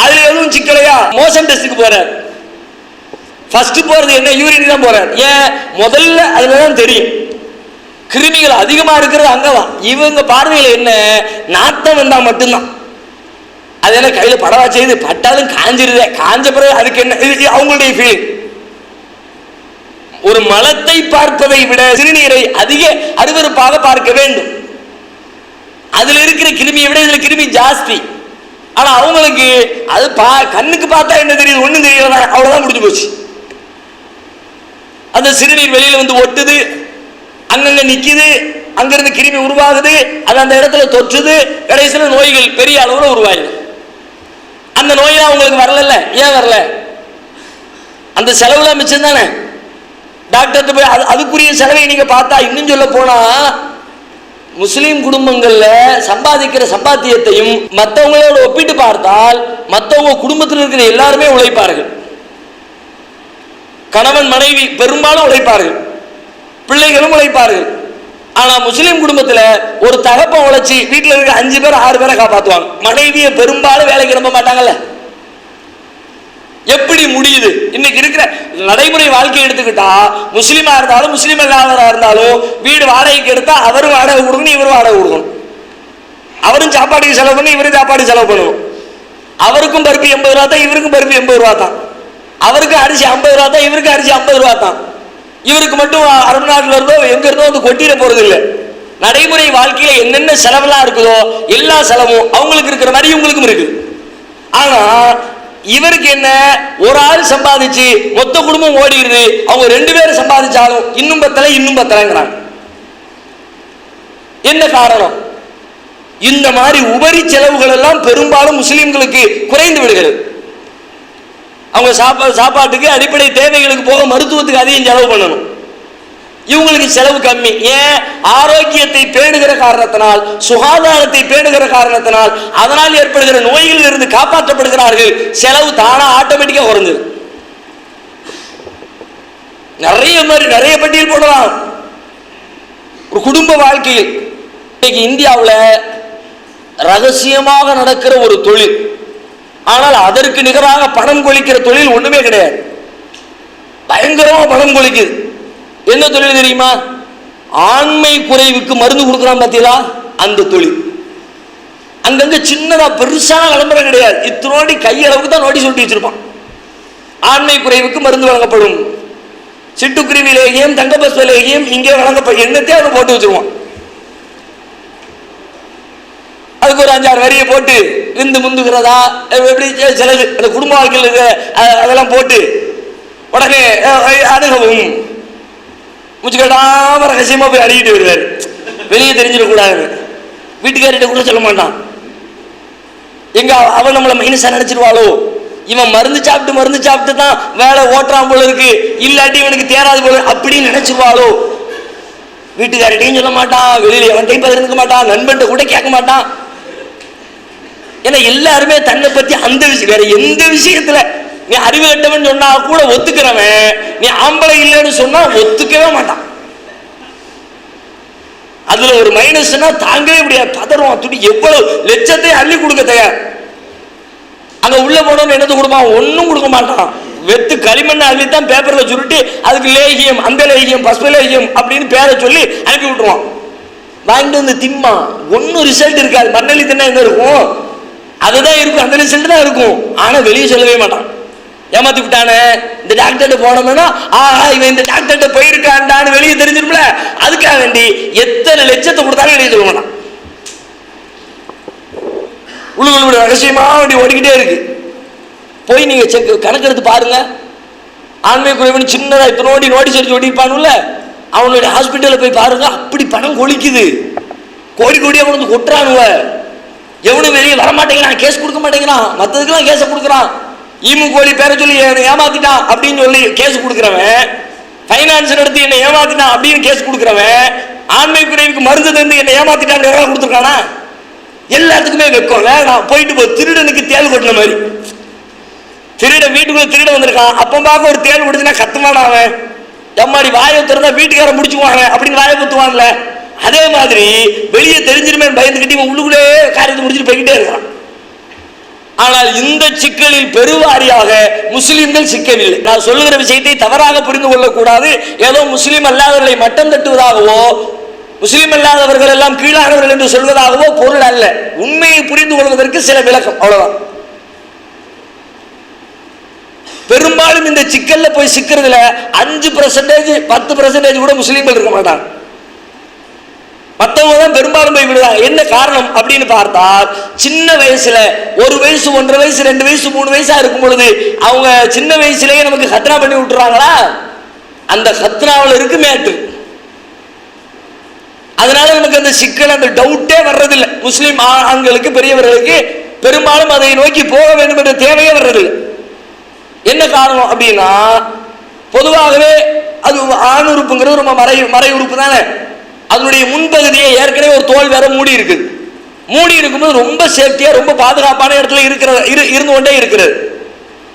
அதுல எதுவும் சிக்கலையா மோஷன் டெஸ்ட்டுக்கு போறாரு. ஃபர்ஸ்ட் போறது என்ன? யூரின் தான் போறாரு. ஏன்? முதல்ல அதுலதான் தெரியும் கிருமிகள் அதிகமா இருக்கிறது அங்கதான். இவங்க பார்வையில என்ன, நாட்டம் வந்தா மட்டும்தான். அது என்ன கையில படவா செய்து பட்டாலும் காஞ்சிருதே, காஞ்ச பிறகு அதுக்கு என்ன, அவங்களுடைய ஃபீலிங். ஒரு மலத்தை பார்ப்பதை விட சிறுநீரை அதிக அருவருப்பாக பார்க்க வேண்டும். அதுல இருக்கிற கிருமியை விட இதுல கிருமி ஜாஸ்தி. ஆனா அவங்களுக்கு அது கண்ணுக்கு பார்த்தா என்ன தெரியுது? ஒண்ணும் தெரியல, அவ்வளவுதான் முடிஞ்சு போச்சு. அந்த சிறுநீர் வெளியில வந்து ஒட்டுது, அங்கங்க நிக்குது, அங்கிருந்து கிருமி உருவாகுது, அது அந்த இடத்துல தொற்றுது, கடைசியில் நோய்கள் பெரிய அளவுல உருவாகுது. அந்த நோயெல்லாம் உங்களுக்கு வரல. ஏன் வரல? அந்த செலவுலாம் மிச்சம் தானே. டாக்டர் போய் அதுக்குரிய செலவை நீங்க பார்த்தா, இன்னும் சொல்ல போனா முஸ்லீம் குடும்பங்கள்ல சம்பாதிக்கிற சம்பாத்தியத்தையும் மற்றவங்களோட ஒப்பிட்டு பார்த்தால் மற்றவங்க குடும்பத்தில் இருக்கிற எல்லாருமே உழைப்பார்கள். கணவன் மனைவி பெரும்பாலும் உழைப்பார்கள், பிள்ளைகளும் உழைப்பார்கள். ஆனா முஸ்லீம் குடும்பத்துல ஒரு தகப்பன் உழைச்சி வீட்டுல இருக்க 5 பேர் 6 பேரை காப்பாற்றுவாங்க. மனைவியை பெரும்பாலும் வேலைக்கு நம்ப மாட்டாங்கல்ல. எப்படி முடியுது? இன்னைக்கு இருக்கிற நடைமுறை வாழ்க்கை எடுத்துக்கிட்டா, முஸ்லீமா இருந்தாலும் முஸ்லீம் இல்லாதவராக இருந்தாலும் வீடு வாடகைக்கு எடுத்தா அவரும் வாடகை கொடுக்கணும், இவரும் வாடகை கொடுக்கணும். அவரும் சாப்பாட்டுக்கு செலவு பண்ணி இவரும் சாப்பாடு செலவு பண்ணணும். அவருக்கும் பருப்பு 80 ரூபா தான், இவருக்கும் பருப்பு 80 ரூபா தான். அவருக்கு அரிசி 50 ரூபா தான், இவருக்கு அரிசி 50 ரூபா தான். இவருக்கு மட்டும் அரபு நாட்டில் இருந்தோ எங்க இருந்தோ வந்து கொட்டிட போறது இல்லை. நடைமுறை வாழ்க்கையில என்னென்ன செலவெல்லாம் இருக்குதோ எல்லா செலவும் அவங்களுக்கு இருக்கிற மாதிரி இவங்களுக்கும் இருக்கு. ஆனா இவருக்கு என்ன, ஒரு ஆள் சம்பாதிச்சு மொத்த குடும்பம் ஓடிடுது. அவங்க 2 பேரும் சம்பாதிச்சாலும் இன்னும் பத்தலைங்கிறாங்க. என்ன காரணம்? இந்த மாதிரி உபரி செலவுகள் எல்லாம் பெரும்பாலும் முஸ்லிம்களுக்கு குறைந்து விடுகிறது. அவங்க சாப்பாட்டுக்கு அடிப்படை தேவைகளுக்கு போக மருத்துவத்துக்கு அதிகம் செலவு பண்ணணும். இவங்களுக்கு செலவு கம்மி. ஏன்? ஆரோக்கியத்தை பேணுகிற காரணத்தினால், சுகாதாரத்தை பேணுகிற காரணத்தினால், அதனால் ஏற்படுகிற நோய்களில் இருந்து காப்பாற்றப்படுகிறார்கள். செலவு தானா ஆட்டோமேட்டிக்கா குறைஞ்சது. நிறைய பட்டியல் போடலாம். ஒரு குடும்ப வாழ்க்கையில் இன்னைக்கு இந்தியாவில் ரகசியமாக நடக்கிற ஒரு தொழில், ஆனால் அதற்கு நிகராக பணம் கொளிக்கிற தொழில் ஒண்ணுமே கிடையாது. பயங்கரமா பணம் கொளிக்குது. என்ன தொழில் தெரியுமா? ஆண்மை குறைவுக்கு மருந்து கொடுக்குறான் பார்த்தீங்களா, அந்த தொழில். அங்கங்க சின்னதா பெருசான விளம்பரம் கிடையாது, இத்தனோடி கையளவுக்கு தான் நோட்டீஸ் ஒட்டி வச்சிருப்பான். ஆண்மை குறைவுக்கு மருந்து வழங்கப்படும், சிட்டுக்குருவி லேகியம், தங்கபஸ்வ லேகியம் இங்கே வழங்கப்படும், என்னத்தையும் அவனை போட்டு வச்சிருவான். அதுக்கு ஒரு 5-6 வரியை போட்டு விந்து முந்துகிறதா எப்படி சிலது அந்த குடும்ப வாழ்க்கையில் அதெல்லாம் போட்டு உடனே அணுகவும் முச்சுக்கட்டாம ரகசியமா போய் அடிக்கிட்டு வருவார். வெளியே தெரிஞ்சிடக்கூடாதுன்னு வீட்டுக்காரிட்ட கூட சொல்ல மாட்டான். எங்க அவன் நம்மளை மைனஸா நினைச்சிருவாளோ, இவன் மருந்து சாப்பிட்டு தான் வேலை ஓட்டுறான் போல இருக்கு, இல்லாட்டி இவனுக்கு தேராது போல அப்படின்னு நினைச்சிருவாளோ. வீட்டுக்காரிட்டையும் சொல்ல மாட்டான், வெளியில எவன்டையும் பகிர்ந்துக்க மாட்டான், நண்பன்ட்ட கூட கேட்க மாட்டான். ஏன்னா எல்லாருமே தன்னை பத்தி அந்த விஷயம், வேற எந்த விஷயத்துல நீ அறிவு கட்டவன் சொன்னா கூட ஒத்துக்கிறவன், நீ ஆம்பளை இல்லைன்னு சொன்னா ஒத்துக்கவே மாட்டான். அதுல ஒரு மைனஸ்னா தாங்கவே முடியாது, பதறுவான், துடி எவ்வளவு லட்சத்தை அள்ளி கொடுக்க தயார். அங்க உள்ள போனோம்னு என்னது கொடுப்பான்? ஒன்னும் கொடுக்க மாட்டான். வெத்து களிமண்ணை அள்ளித்தான் பேப்பர்ல சுருட்டி அதுக்கு லேகியம், அந்த லேகியம், பஸ்ப லேகியம் அப்படின்னு பேரை சொல்லி அனுப்பி விட்டுருவான். வாங்கிட்டு வந்து திம்மா, ஒன்னும் ரிசல்ட் இருக்காது. மண்ணள்ளி தின்னா எங்க இருக்கும்? அதுதான் இருக்கும், அந்த ரிசல்ட் தான் இருக்கும். ஆனா வெளியே சொல்லவே மாட்டான். ஏமாத்தி விட்டானே, இந்த டாக்டர்கிட்ட போனோம்னா இவன் இந்த டாக்டர்கிட்ட போயிருக்கான்டான்னு வெளியே தெரிஞ்சிரும்ல, அதுக்காக வேண்டி எத்தனை லட்சத்தை கொடுத்தாலும் வெளியே சொல்ல மாட்டான். உள்ள ரகசியமா அப்படி ஓடிக்கிட்டே இருக்கு. போய் நீங்க கணக்கெடுத்து பாருங்க. ஆண்மை குறைவுன்னு சின்னதா இத்தனோடி நோட்டீஸ் அடிச்சு ஓடிப்பானுல்ல, அவனுடைய ஹாஸ்பிட்டலில் போய் பாருங்க, அப்படி பணம் கொளிக்குது. கோடி கோடியா கொண்டு கொட்டுறானுவ. எவனும் வெளியே வரமாட்டேங்கிறான், கேஸ் கொடுக்க மாட்டேங்கிறான், மற்றதுக்கெல்லாம் கேஸை கொடுக்குறான். ஈமு கோழி பேரை சொல்லி ஏமாத்திட்டான் அப்படின்னு சொல்லி கேஸ் கொடுக்குறவன், ஃபைனான்ஸ் நடத்தி என்னை ஏமாத்திட்டான் அப்படின்னு கேஸ் கொடுக்குறவன், ஆண்மை குறைவுக்கு மருந்து தந்து என்னை ஏமாத்திட்டான் கொடுத்துருக்கானா? எல்லாத்துக்குமே வெக்கம். வேணாம், போயிட்டு போ. திருடனுக்கு தேல் கொட்டின மாதிரி, திருட வீட்டுக்குள்ள திருட வந்திருக்கான், அப்ப பார்க்க ஒரு தேல் கொடுத்துனா கத்துமானா அவன்? எம்மாடி வாயை திறந்தா வீட்டுக்காரன் முடிச்சுக்குவாங்க அப்படின்னு வாயை குத்துவான்ல. அதே மாதிரி வெளியே தெரிஞ்சிருமே பயந்துக்கிட்டு இவன் உள்ளுக்குள்ளே காரியத்தை முடிச்சுட்டு போய்கிட்டே இருக்கான். ஆனால் இந்த சிக்கலில் பெருவாரியாக முஸ்லிம்கள் சிக்கவில்லை. நான் சொல்லுகிற விஷயத்தை தவறாக புரிந்து கொள்ளக்கூடாது. ஏதோ முஸ்லீம் அல்லாதவர்களை மட்டம் தட்டுவதாகவோ, முஸ்லீம் அல்லாதவர்கள் எல்லாம் கீழானவர்கள் என்று சொல்வதாகவோ பொருள் அல்ல. உண்மையை புரிந்து கொள்வதற்கு சில விளக்கம், அவ்வளவுதான். பெரும்பாலும் இந்த சிக்கல்ல போய் சிக்கிறதுல 5% 10% கூட முஸ்லீம்கள் இருக்க மாட்டாங்க. மற்றவங்க தான் பெரும்பாலும் போய் விடுவாங்க. என்ன காரணம் அப்படின்னு பார்த்தால், சின்ன வயசுல 1 வயசு 1.5 வயசு 2 வயசு 3 வயசா இருக்கும் பொழுது அவங்க சின்ன வயசுலயே நமக்கு கத்னா பண்ணி விட்டுறாங்களா, அந்த கத்னாவில் இருக்கு மேட்டு. அதனால நமக்கு அந்த சிக்கல், அந்த டவுட்டே வர்றதில்லை. முஸ்லீம் ஆண்களுக்கு பெரியவர்களுக்கு பெரும்பாலும் அதை நோக்கி போக வேண்டும் என்ற தேவையே வர்றதில்லை. என்ன காரணம் அப்படின்னா, பொதுவாகவே அது ஆண் உறுப்புங்கிறது ரொம்ப மறை உறுப்பு தானே. அதனுடைய முன்பகுதியை ஏற்கனவே ஒரு தோல் வேற மூடி இருக்குது. மூடி இருக்கும்போது ரொம்ப சேஃப்டியா ரொம்ப பாதுகாப்பான இடத்துல இருந்து கொண்டே இருக்கிறது.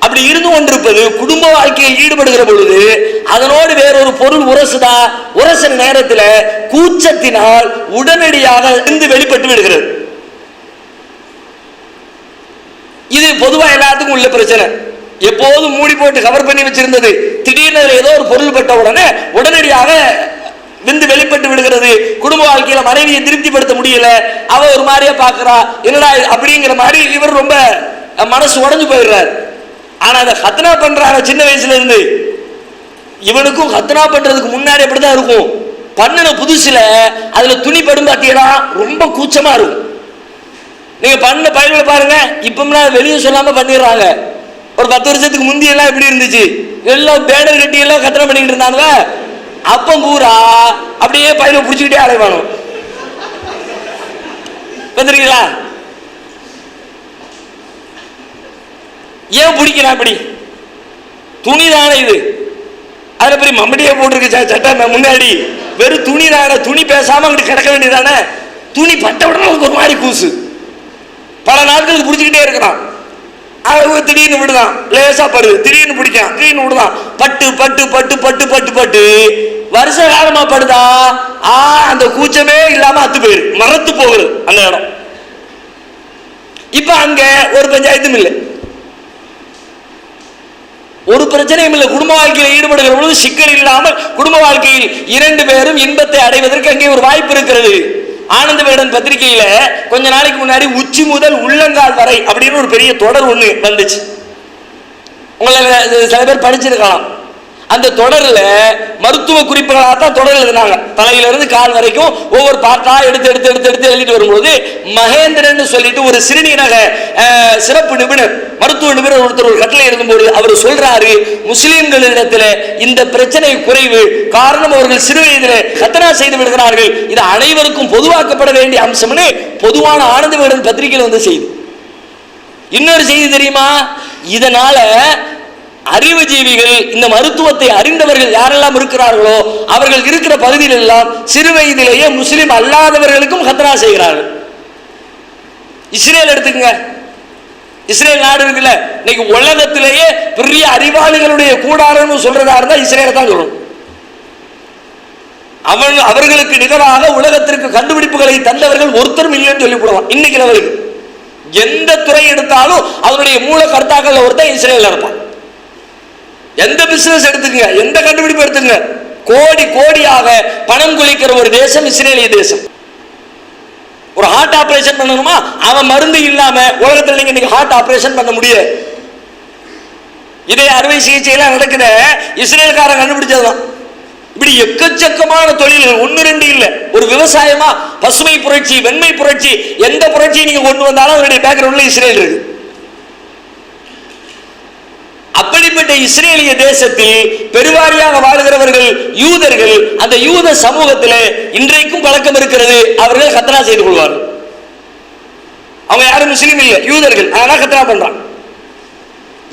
அப்படி இருந்து கொண்டிருப்பது குடும்ப வாழ்க்கையில் ஈடுபடுகிற பொழுது அதனோடு வேறொரு பொருள் உரச நேரத்தில் கூச்சத்தினால் உடனடியாக இருந்து வெளிப்பட்டு விடுகிறது. இது பொதுவா எல்லாத்துக்கும் உள்ள பிரச்சனை. எப்போதும் மூடி போட்டு கவர் பண்ணி வச்சிருந்தது திடீர்னு ஏதோ ஒரு பொருள் பட்ட உடனே உடனடியாக விந்து வெளிப்பட்டு விடுகிறது. குடும்ப வாழ்க்கையில மனைவியை திருப்திப்படுத்த முடியல, அவ ஒரு மாதிரியா பாக்குறா, என்னடா அப்படிங்கிற மாதிரி இவர் ரொம்ப மனசு உடஞ்சு போயிடுறாரு. ஆனா அதை ஹத்னா பண்றாங்க சின்ன வயசுல இருந்து. இவனுக்கும் ஹத்னா பண்றதுக்கு முன்னாடி அப்படிதான் இருக்கும். பண்ணின புதுசுல அதுல துணி படும் பாத்தீங்கன்னா ரொம்ப கூச்சமா இருக்கும். நீங்க பண்ண பயன்களை பாருங்க, இப்ப வெளியே சொல்லாம பண்ணிடுறாங்க. ஒரு 10 வருஷத்துக்கு முந்தி எல்லாம் எப்படி இருந்துச்சு, எல்லாம் பேனர் கட்டி எல்லாம் கத்தனை பண்ணிக்கிட்டு இருந்தாங்க. அப்ப பூரா அப்படியே பயில பிடிச்சிக்கிட்டே அலைவானோ, வந்துருக்கீங்களா? ஏன் பிடிக்கிறான் அப்படி? துணி தானே இது, அதுல பெரிய மம்மடியே போட்டிருக்கு சட்டை முன்னாடி, வெறும் துணி தானே. துணி பேசாம அங்கிட்டு கிடக்க வேண்டியதானே. துணி பட்ட உடனே ஒரு மாதிரி கூசு, பல நாட்களுக்கு பிடிச்சிக்கிட்டே இருக்கிறான். திடீர்னு விடுதான், லேசா படுது, திடீர்னு பிடிக்கான், திடீர்னு விடுதான், பட்டு பட்டு பட்டு பட்டு பட்டு பட்டு வருஷ காலமா படுதா. அந்த கூச்சமே இல்லாம அத்து போயிரு, மறத்து போகுது அந்த இடம். இப்ப அங்க ஒரு பஞ்சாயத்தும் இல்லை, ஒரு பிரச்சனையும் இல்லை. குடும்ப வாழ்க்கையில் ஈடுபடுகிற பொழுது சிக்கல் இல்லாமல் குடும்ப வாழ்க்கையில் 2 பேரும் இன்பத்தை அடைவதற்கு அங்கே ஒரு வாய்ப்பு இருக்கிறது. ஆனந்த விகடன் பத்திரிகையில கொஞ்ச நாளைக்கு முன்னாடி உச்சி முதல் உள்ளங்கால் வரை அப்படின்னு ஒரு பெரிய தொடர் ஒண்ணு வந்துச்சு. உங்களை சில பேர் படிச்சிருக்கலாம். அந்த தொடர்ல மருத்துவ குறிப்புகளாக தான் தொடர் எழுதினாங்க. தலையிலிருந்து கால் வரைக்கும் ஒவ்வொரு பாட்டா எடுத்து எழுதிட்டு வரும்போது மகேந்திரன் சொல்லிட்டு ஒரு சிறுநீரக சிறப்பு நிபுணர், மருத்துவ நிபுணர் ஒருத்தர் ஒரு கட்டளை எழுதும்போது அவர் சொல்றாரு, முஸ்லிம்களிடத்துல இந்த பிரச்சனை குறைவு. காரணம், அவர்கள் சிறு வயதில் கத்தனா செய்து விடுகிறார்கள். இது அனைவருக்கும் பொதுவாக்கப்பட வேண்டிய அம்சம்னு பொதுவான ஆனந்த விகடன் பத்திரிகையில் வந்து செய்தி. இன்னொரு செய்தி தெரியுமா? இதனால அறிவுஜீவிகள், இந்த மருத்துவத்தை அறிந்தவர்கள் யாரெல்லாம் இருக்கிறார்களோ அவர்கள் இருக்கிற பகுதியில் எல்லாம் சிறு வயதிலேயே முஸ்லிம் அல்லாதவர்களுக்கும் கத்னா செய்கிறார்கள். இஸ்ரேல் எடுத்துக்கங்க, இஸ்ரேல் நாடு இருக்குல்ல, இன்னைக்கு உலகத்திலேயே பெரிய அறிவாளிகளுடைய கூடாரம்னு சொல்றதா இருந்தா இஸ்ரேலை தான் சொல்லணும். அவர்களுக்கு நிகராக உலகத்திற்கு கண்டுபிடிப்புகளை தந்தவர்கள் ஒருத்தரும் இல்லைன்னு சொல்லி போடுவான். இன்னைக்கு அவருக்கு எந்த துறை எடுத்தாலும் அவருடைய மூல கர்த்தாக்கள் ஒருத்தர் இஸ்ரேல் இருப்பான். எந்த பிசினஸ் எடுத்துங்க, எந்த கண்டுபிடிப்பு எடுத்துங்க, கோடி கோடியாக பணம் குளிக்கிற ஒரு தேசம் இஸ்ரேலிய தேசம். ஒரு ஹார்ட் ஆபரேஷன் பண்ணணுமா, அவன் மருந்து இல்லாம உலகத்தில் நீங்க இன்னைக்கு ஹார்ட் ஆபரேஷன் பண்ண முடியாது. இதே அறுவை சிகிச்சை எல்லாம் நடக்குத இஸ்ரேல்காரன் கண்டுபிடிச்சதுதான். இப்படி எக்கச்சக்கமான தொழில்கள், 1 2 இல்ல. ஒரு விவசாயமா பசுமை புரட்சி, வெண்மை புரட்சி, எந்த புரட்சியை நீங்க கொண்டு வந்தாலும் அதனுடைய பேக்ரவுண்ட்ல இஸ்ரேல் இருக்கு. அப்படிப்பட்ட இஸ்ரேலிய தேசத்தில் பெருவாரியாக வாழ்கிறவர்கள் யூதர்கள். அந்த யூத சமூகத்தில் இன்றைக்கும் பழக்கம் இருக்கிறது, அவர்கள் கத்னா செய்து கொள்வார்கள். அவங்க யாரும் முஸ்லீம் இல்லை, யூதர்கள். அதனால கத்ரா பண்றான்.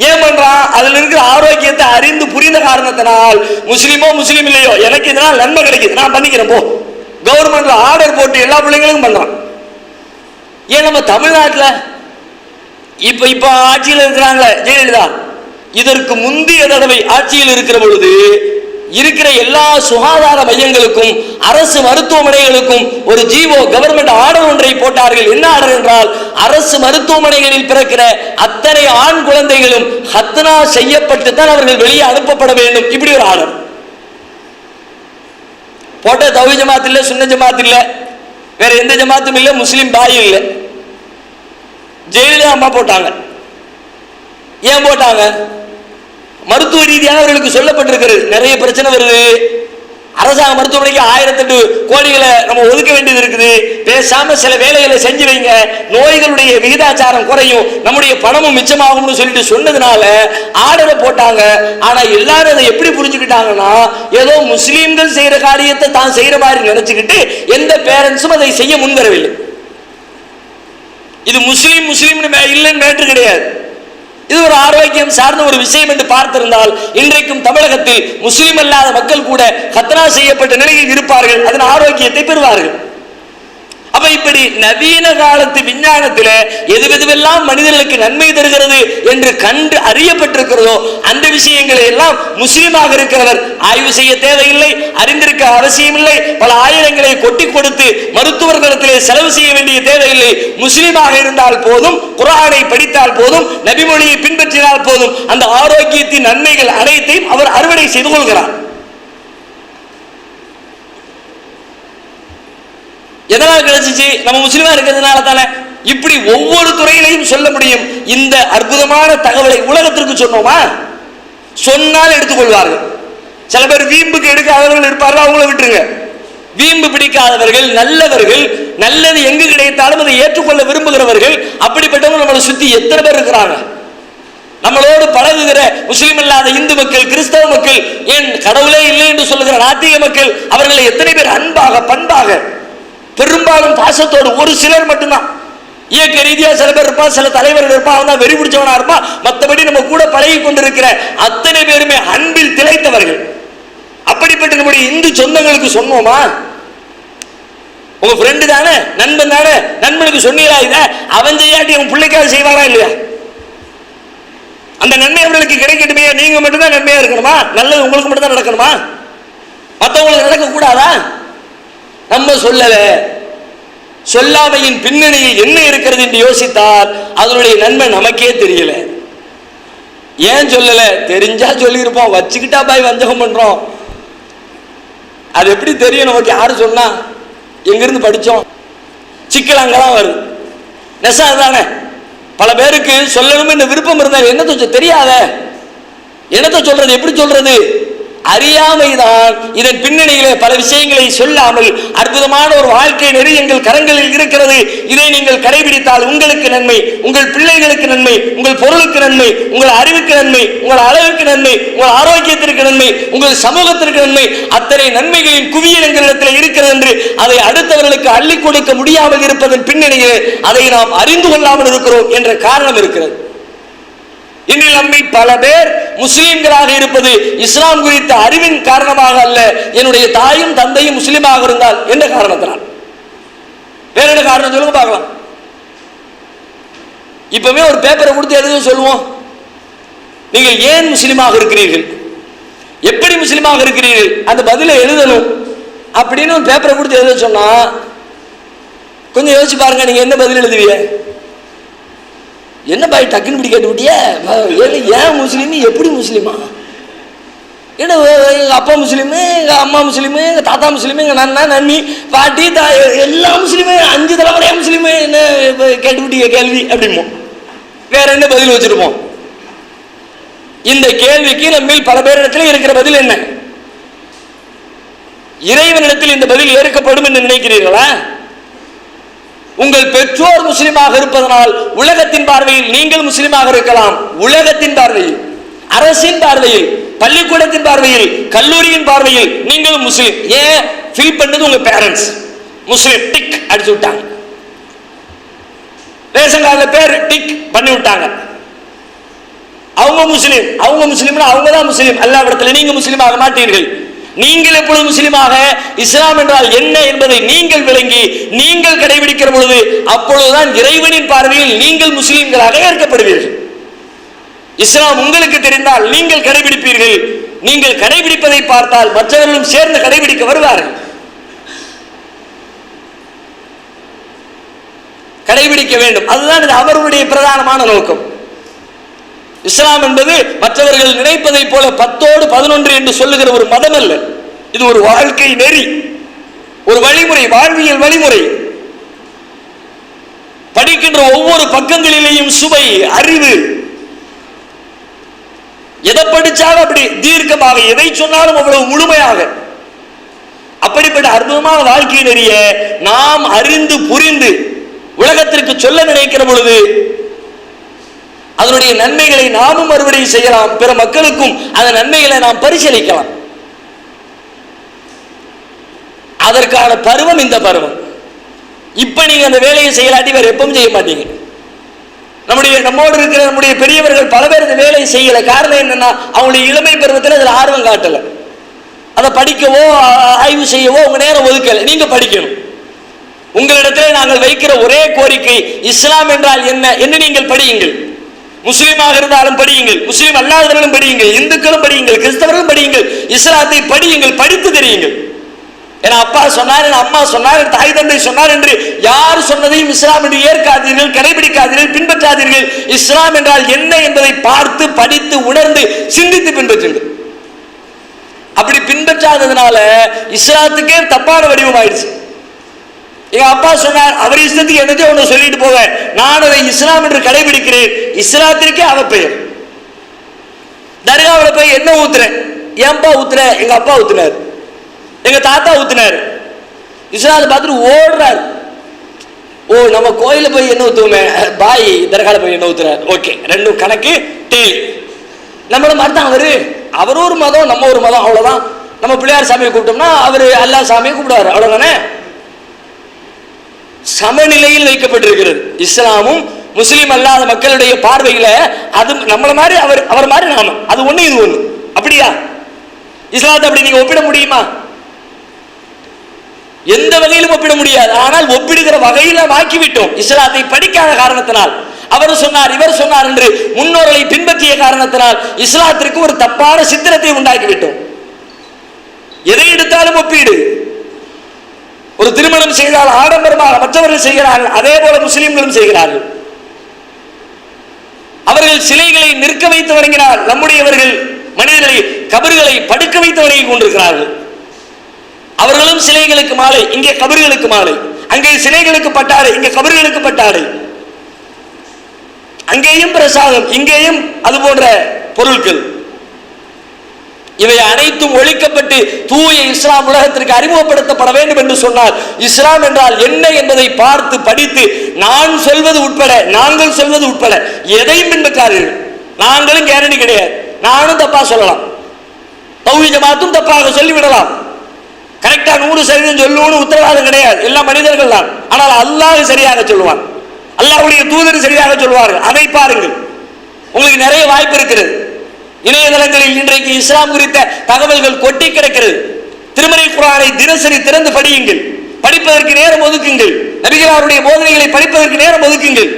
ஏன் பண்றான்? அதுல இருக்கிற ஆரோக்கியத்தை அறிந்து புரிந்த காரணத்தினால் முஸ்லீமோ முஸ்லீம் இல்லையோ எனக்கு இதனால் நன்மை கிடைக்குது, நான் பண்ணிக்கிறேன் போ. கவர்மெண்ட்ல ஆர்டர் போட்டு எல்லா பிள்ளைங்களுக்கும் பண்றான். ஏன் நம்ம தமிழ்நாட்டில் இப்ப ஆட்சியில் இருக்கிறாங்களே ஜெயலலிதா, இதற்கு முந்தைய தடவை ஆட்சியில் இருக்கிற பொழுது இருக்கிற எல்லா சுகாதார மையங்களுக்கும் அரசு மருத்துவமனைகளுக்கும் ஒரு ஜீவோ கவர்மெண்ட் ஆர்டர் ஒன்றை போட்டார்கள். என்ன ஆர்டர் என்றால், அரசு மருத்துவமனைகளில் பிறக்கிற அத்தனை ஆண் குழந்தைகளும் ஹத்னா செய்யப்பட்டு தான் அவர்கள் வெளியே அனுப்பப்பட வேண்டும். இப்படி ஒரு ஆர்டர் போட்ட. தௌஹீத் ஜமாத் இல்ல, சுன்னத் ஜமாத் இல்ல, வேற எந்த ஜமாத்தும் இல்ல, முஸ்லிம் பாய் இல்ல, ஜெயலலிதா அம்மா போட்டாங்க. ஏன் போட்டாங்க? மருத்துவ ரீதியாக அவர்களுக்கு சொல்லப்பட்டிருக்கிறது. நிறைய பிரச்சனை வருது, அரசாங்க மருத்துவமனைக்கு 1008 கோடிகளை நம்ம ஒதுக்க வேண்டியது இருக்குது, பேசாம சில வேலைகளை செஞ்சு வைங்க, நோய்களுடைய விகிதாச்சாரம் குறையும், நம்முடைய பணமும் மிச்சமாகும்னு சொல்லிட்டு சொன்னதுனால ஆர்டரை போட்டாங்க. ஆனா எல்லாரும் அதை எப்படி புரிஞ்சுக்கிட்டாங்கன்னா, ஏதோ முஸ்லீம்கள் செய்யற காரியத்தை தான் செய்யற மாதிரி நினைச்சுக்கிட்டு எந்த பேரண்ட்ஸும் அதை செய்ய முன்வரவில்லை. இது முஸ்லீம் இல்லைன்னு மேட்டர் கிடையாது. இது ஒரு ஆரோக்கியம் சார்ந்த ஒரு விஷயம் என்று பார்த்திருந்தால் இன்றைக்கும் தமிழகத்தில் முஸ்லிம் அல்லாத மக்கள் கூட கத்னா செய்யப்பட்ட நிலையில் இருப்பார்கள், அதன் ஆரோக்கியத்தை பெறுவார்கள். அப்ப இப்படி நவீன காலத்து விஞ்ஞானத்தில் எதுவெல்லாம் மனிதர்களுக்கு நன்மை தருகிறது என்று கண்டு அறியப்பட்டிருக்கிறதோ அந்த விஷயங்களை எல்லாம் முஸ்லிமாக இருக்கிறவர் ஆய்வு செய்ய தேவையில்லை, அறிந்திருக்க அவசியம் இல்லை, பல ஆயிரங்களை கொட்டி கொடுத்து மருத்துவர்களிடத்திலே செலவு செய்ய வேண்டிய தேவையில்லை. முஸ்லிமாக இருந்தால் போதும், குர்ஆனை படித்தால் போதும், நபிமொழியை பின்பற்றினால் போதும், அந்த ஆரோக்கியத்தின் நன்மைகள் அனைத்தையும் அவர் அறுவடை செய்து கொள்கிறார். எதனால் கிடைச்சிச்சு? நம்ம முஸ்லிமா இருக்கிறதுனால தானே. இப்படி ஒவ்வொரு துறையிலையும் சொல்ல முடியும். இந்த அற்புதமான தகவலை உலகத்திற்கு சொன்னோமா? சொன்னால் எடுத்துக்கொள்வார்கள். சில பேர் வீம்புக்கு எடுக்காதவர்கள் இருப்பார்கள், அவங்கள விட்டுருங்க. வீம்பு பிடிக்காதவர்கள், நல்லவர்கள், நல்லது எங்கு கிடைத்தாலும் அதை ஏற்றுக்கொள்ள விரும்புகிறவர்கள், அப்படிப்பட்டவங்க நம்மளை சுத்தி எத்தனை பேர் இருக்கிறாங்க. நம்மளோடு பழகுகிற முஸ்லிம் இல்லாத இந்து மக்கள், கிறிஸ்தவ மக்கள், ஏன் கடவுளே இல்லை என்று சொல்லுகிற நாத்திக மக்கள், அவர்களை எத்தனை பேர் அன்பாக பண்பாக பெரும்பாலும் பாசத்தோடு, ஒரு சிலர் மட்டும்தான் இயக்க ரீதியா சில பேர் இருப்பான், சில தலைவர்கள் இருப்பான், அவன் தான் வெறி பிடிச்சவனா இருப்பான். மற்றபடி நம்ம கூட பழகி கொண்டிருக்கிற அத்தனை பேருமே அன்பில் திளைத்தவர்கள். அப்படிப்பட்ட நம்முடைய இந்து சொந்தங்களுக்கு சொன்னோமா? உங்க ஃப்ரெண்டு தானே, நண்பன் தானே, நண்பனுக்கு சொன்னீங்களா? இத அவன் செய்யாட்டி அவன் பிள்ளைக்காக செய்வாரா இல்லையா? அந்த நன்மை அவர்களுக்கு கிடைக்கட்டுமே. நீங்க மட்டும்தான் நன்மையா இருக்கணுமா? நல்லது உங்களுக்கு மட்டும் தான் நடக்கணுமா? மற்றவங்களுக்கு நடக்க கூடாதா? நம்ம சொல்லல, சொல்லாமையின் பின்னணியில் என்ன இருக்கிறது என்று யோசித்தால் அதனுடைய நன்மை நமக்கே தெரியல. ஏன் சொல்லல? தெரிஞ்சா சொல்லி இருப்போம், வச்சுக்கிட்டா பாய் வஞ்சகம் பண்றோம். அது எப்படி தெரியும் நமக்கு? யாரு சொன்னா? எங்கிருந்து படிச்சோம்? சிக்கல் அங்கதான் வருது. நெசா தானே. பல பேருக்கு சொல்லணும் என்ற விருப்பம் இருந்தால் என்னத்த தெரியாத, என்னத்த சொல்றது, எப்படி சொல்றது? அறியாமைதான் இதன் பின்னணியிலே பல விஷயங்களை சொல்லாமல் அற்புதமான ஒரு வாழ்க்கை நெறி எங்கள் கரங்களில் இருக்கிறது. இதை நீங்கள் கடைபிடித்தால் உங்களுக்கு நன்மை, உங்கள் பிள்ளைகளுக்கு நன்மை, உங்கள் பொருளுக்கு நன்மை, உங்கள் அறிவுக்கு நன்மை, உங்கள் அளவுக்கு நன்மை, உங்கள் ஆரோக்கியத்திற்கு நன்மை, உங்கள் சமூகத்திற்கு நன்மை. அத்தனை நன்மைகளின் குவியல் எங்களிடத்தில் இருக்கிறது என்று அதை அடுத்தவர்களுக்கு அள்ளி கொடுக்க முடியாமல் இருப்பதன் பின்னணியிலே அதை நாம் அறிந்து கொள்ளாமல் இருக்கிறோம் என்ற காரணம் இருக்கிறது. இன்று நம்மை பல பேர் முஸ்லிம்களாக இருப்பது இஸ்லாம் குறித்த அறிவின் காரணமாக அல்ல, என்னுடைய தாயும் தந்தையும் முஸ்லிமாக இருந்தால் என்ற காரணத்தினால். வேற என்ன காரணம் சொல்லுங்க பார்க்கலாம். இப்பவே ஒரு பேப்பரை கொடுத்து எழுத சொல்லுவோம், நீங்கள் ஏன் முஸ்லிமாக இருக்கிறீர்கள், எப்படி முஸ்லிமாக இருக்கிறீர்கள், அந்த பதிலை எழுதணும் அப்படின்னு ஒரு பேப்பரை கொடுத்து எழுத சொன்னா கொஞ்சம் யோசிச்சு பாருங்க, நீங்க என்ன பதில் எழுதுவீங்க? என்ன பாய் டக்குன்னு இப்படி கேட்டு விட்டிய? ஏன் முஸ்லீம், எப்படி முஸ்லீமா? ஏன்னா எங்கள் அப்பா முஸ்லீமு, எங்கள் அம்மா முஸ்லீமு, எங்கள் தாத்தா முஸ்லீமு, எங்கள் நன்னா நன்னி பாட்டி எல்லா முஸ்லீமு, 5 தலைமுறையா முஸ்லீமு, என்ன கேட்டு விட்டீங்க கேள்வி அப்படிமோ. வேற என்ன பதில் வச்சிருப்போம்? இந்த கேள்விக்கு நம்ம பல பேரிடத்தில் இருக்கிற பதில் என்ன? இறைவனிடத்தில் இந்த பதில் ஏற்கப்படும் என்று நினைக்கிறீர்களா? உங்கள் பெற்றோர் முஸ்லிமாக இருப்பதனால் உலகத்தின் பார்வையில் நீங்கள் முஸ்லிமாக இருக்கலாம். உலகத்தின் பார்வையில், அரசின் பார்வையில், பள்ளிக்கூடத்தின் பார்வையில், கல்லூரியின் பார்வையில் நீங்களும் முஸ்லிம். ஏன் ஃபில் பண்ணது உங்க பேரண்ட்ஸ் முஸ்லிம் டிக் அடிச்சு விட்டாங்க. ரேஷன் கார்டுல பேர் டிக் பண்ணி விட்டாங்க. அவங்க முஸ்லீம், அவங்க முஸ்லீம்னா அவங்க தான் முஸ்லீம், அல்லாஹ்விடத்தில் நீங்க முஸ்லீம் ஆக மாட்டீர்கள். நீங்கள் எப்பொழுது முஸ்லீமாக இஸ்லாம் என்றால் என்ன என்பதை நீங்கள் விளங்கி நீங்கள் கடைபிடிக்கிற பொழுது அப்பொழுதுதான் இறைவனின் பார்வையில் நீங்கள் முஸ்லீம்களாக ஏற்கப்படுவீர்கள். இஸ்லாம் உங்களுக்கு தெரிந்தால் நீங்கள் கடைபிடிப்பீர்கள். நீங்கள் கடைபிடிப்பதை பார்த்தால் மற்றவர்களும் சேர்ந்து கடைபிடிக்க வருவார்கள். கடைபிடிக்க வேண்டும், அதுதான் இது அவருடைய பிரதானமான நோக்கம். இஸ்லாம் என்பது மற்றவர்கள் நினைப்பதை போல 10ஓடு 11 என்று சொல்லுகிற ஒரு மதம் அல்ல. இது ஒரு வாழ்க்கை நெறி, ஒரு வழிமுறை, வாழ்வியல் வழிமுறை. படிக்கின்ற ஒவ்வொரு பக்கங்களிலேயும் சுவை, அறிவு, எதை படிச்சாலும் அப்படி தீர்க்கமாக, எதை சொன்னாலும் அவ்வளவு முழுமையாக, அப்படிப்பட்ட அற்புதமான வாழ்க்கை நெறிய நாம் அறிந்து புரிந்து உலகத்திற்கு சொல்ல நினைக்கிற பொழுது அதனுடைய நன்மைகளை நாமும் மறுபடி செய்யலாம், பிற மக்களுக்கும் அந்த நன்மைகளை நாம் பரிசீலிக்கலாம். அதற்கான பருவம் இந்த பருவம். இப்ப நீங்க அந்த வேலையை செய்யலாட்டி வேற எப்பவும் செய்ய மாட்டீங்க. நம்மோடு இருக்கிற நம்முடைய பெரியவர்கள் பல பேர் இந்த வேலையை செய்யல. காரணம் என்னன்னா அவங்களுடைய இளமை பருவத்தில் அதில் ஆர்வம் காட்டல. அதை படிக்கவோ ஆய்வு செய்யவோ உங்க நேரம் ஒதுக்கல. நீங்க படிக்கணும். உங்களிடத்தில் நாங்கள் வைக்கிற ஒரே கோரிக்கை, இஸ்லாம் என்றால் என்ன என்று நீங்கள் படியுங்கள். முஸ்லீமாக இருந்தாலும் படியுங்கள், முஸ்லீம் அல்லாதவர்களும் படியுங்கள், இந்துக்களும் படியுங்கள், கிறிஸ்தவர்களும் படியுங்கள், இஸ்லாத்தை படியுங்கள், படித்து தெரியுங்கள். என் அப்பா சொன்னார், என் அம்மா சொன்னார், என் தாய் தந்தை சொன்னார் என்று யார் சொன்னதையும் இஸ்லாம் என்று ஏற்காதீர்கள், கடைபிடிக்காதீர்கள், பின்பற்றாதீர்கள். இஸ்லாம் என்றால் என்ன என்பதை பார்த்து படித்து உணர்ந்து சிந்தித்து பின்பற்றுங்கள். அப்படி பின்பற்றாததுனால இஸ்லாத்துக்கே தப்பான வடிவம் ஆயிடுச்சு. எங்க அப்பா சொன்னார், அவர் இஷ்டத்துக்கு என்னதோ ஒன்று சொல்லிட்டு போக, நான் அதை இஸ்லாம் என்று கடைபிடிக்கிறேன். இஸ்லாத்திற்கே அவ பெயர். தர்காவில் போய் என்ன ஊத்துறேன், ஏன்பா ஊத்துற, எங்க அப்பா ஊத்துனார், எங்க தாத்தா ஊத்துனார். இஸ்லாத்தை பார்த்துட்டு ஓடுறாரு. ஓ, நம்ம கோயில போய் என்ன ஊத்துவோமே, பாய் தர்காவில் போய் என்ன ஊத்துறாரு. ஓகே, ரெண்டும் கணக்கு டீல். நம்மள மாதிரி தான் அவர் ஒரு மதம், நம்ம ஒரு மதம், அவ்வளவுதான். நம்ம பிள்ளையார் சாமியை கூப்பிட்டோம்னா அவர் அல்லா சாமியை கூப்பிடுவார், அவ்வளவுதானே. சமநிலையில் வைக்கப்பட்டிருக்கிறது. இஸ்லாமும் முஸ்லீம் அல்லாத மக்களுடைய பார்வையில அது நம்மள மாதிரி அவர் மாதிரி நாம, அது ஒண்ணு இது ஒண்ணு. அப்படியா? இஸ்லாத்தை அப்படி நீங்க ஒப்பிட முடியுமா? எந்த வகையிலும் ஒப்பிட முடியாது. ஆனால் ஒப்பிடுகிற வகையில ஆக்கிவிட்டோம். இஸ்லாத்தை படிக்காத காரணத்தினால், அவர் சொன்னார் இவர் சொன்னார் என்று முன்னோர்களை பின்பற்றிய காரணத்தினால் இஸ்லாத்திற்கு ஒரு தப்பான சித்திரத்தை உண்டாக்கிவிட்டோம். எதை எடுத்தாலும் ஒப்பீடு. ஒரு திருமணம் செய்தால் ஆடம்பரமாக மற்றவர்கள் செய்கிறார்கள், அதே போல முஸ்லிம்களும் செய்கிறார்கள். அவர்கள் சிலைகளை நிற்க வைத்து வணங்கினார், நம்முடையவர்கள் மனிதர்களை கபர்களை படுக்க வைத்து வணங்கி கொண்டிருக்கிறார்கள். அவர்களும் சிலைகளுக்கு மாலை, இங்கே கபர்களுக்கு மாலை, அங்கே சிலைகளுக்கு பட்டாடை, இங்கே கபர்களுக்கு பட்டாடை, அங்கேயும் பிரசாதம், இங்கேயும் அது போன்ற பொருட்கள். இவை அனைத்தும் ஒழிக்கப்பட்டு தூய இஸ்லாம் உலகத்திற்கு அறிமுகப்படுத்தப்பட வேண்டும் என்று சொன்னால் இஸ்லாம் என்றால் என்ன என்பதை பார்த்து படித்து நான் சொல்வது உட்பட, நாங்கள் சொல்வது உட்பட எதையும் பின்பற்றார்கள். நாங்களும் கேரண்டி கிடையாது. நானும் தப்பா சொல்லலாம், தௌஹீத் ஜமாத்தும் தப்பாக சொல்லிவிடலாம். கரெக்டா 100% சொல்லுவோம்னு உத்தரவாதம் கிடையாது. எல்லா மனிதர்கள் தான். ஆனால் அல்லாஹ் சரியாக சொல்லுவான், அல்லாஹ்வுடைய தூதர் சரியாக சொல்வார்கள். அதை பாருங்கள், உங்களுக்கு நிறைய வாய்ப்பு இருக்கிறது. இணையதளங்களில் இன்றைக்கு இஸ்லாம் குறித்த தகவல்கள் கொட்டி கிடக்கிறது. திருமறை குர்ஆனை தினசரி திறந்து படியுங்கள். படிப்பதற்கு நேரம் ஒதுக்குங்கள். நபிகளாருடைய போதனைகளை படிப்பதற்கு நேரம் ஒதுக்குங்கள்.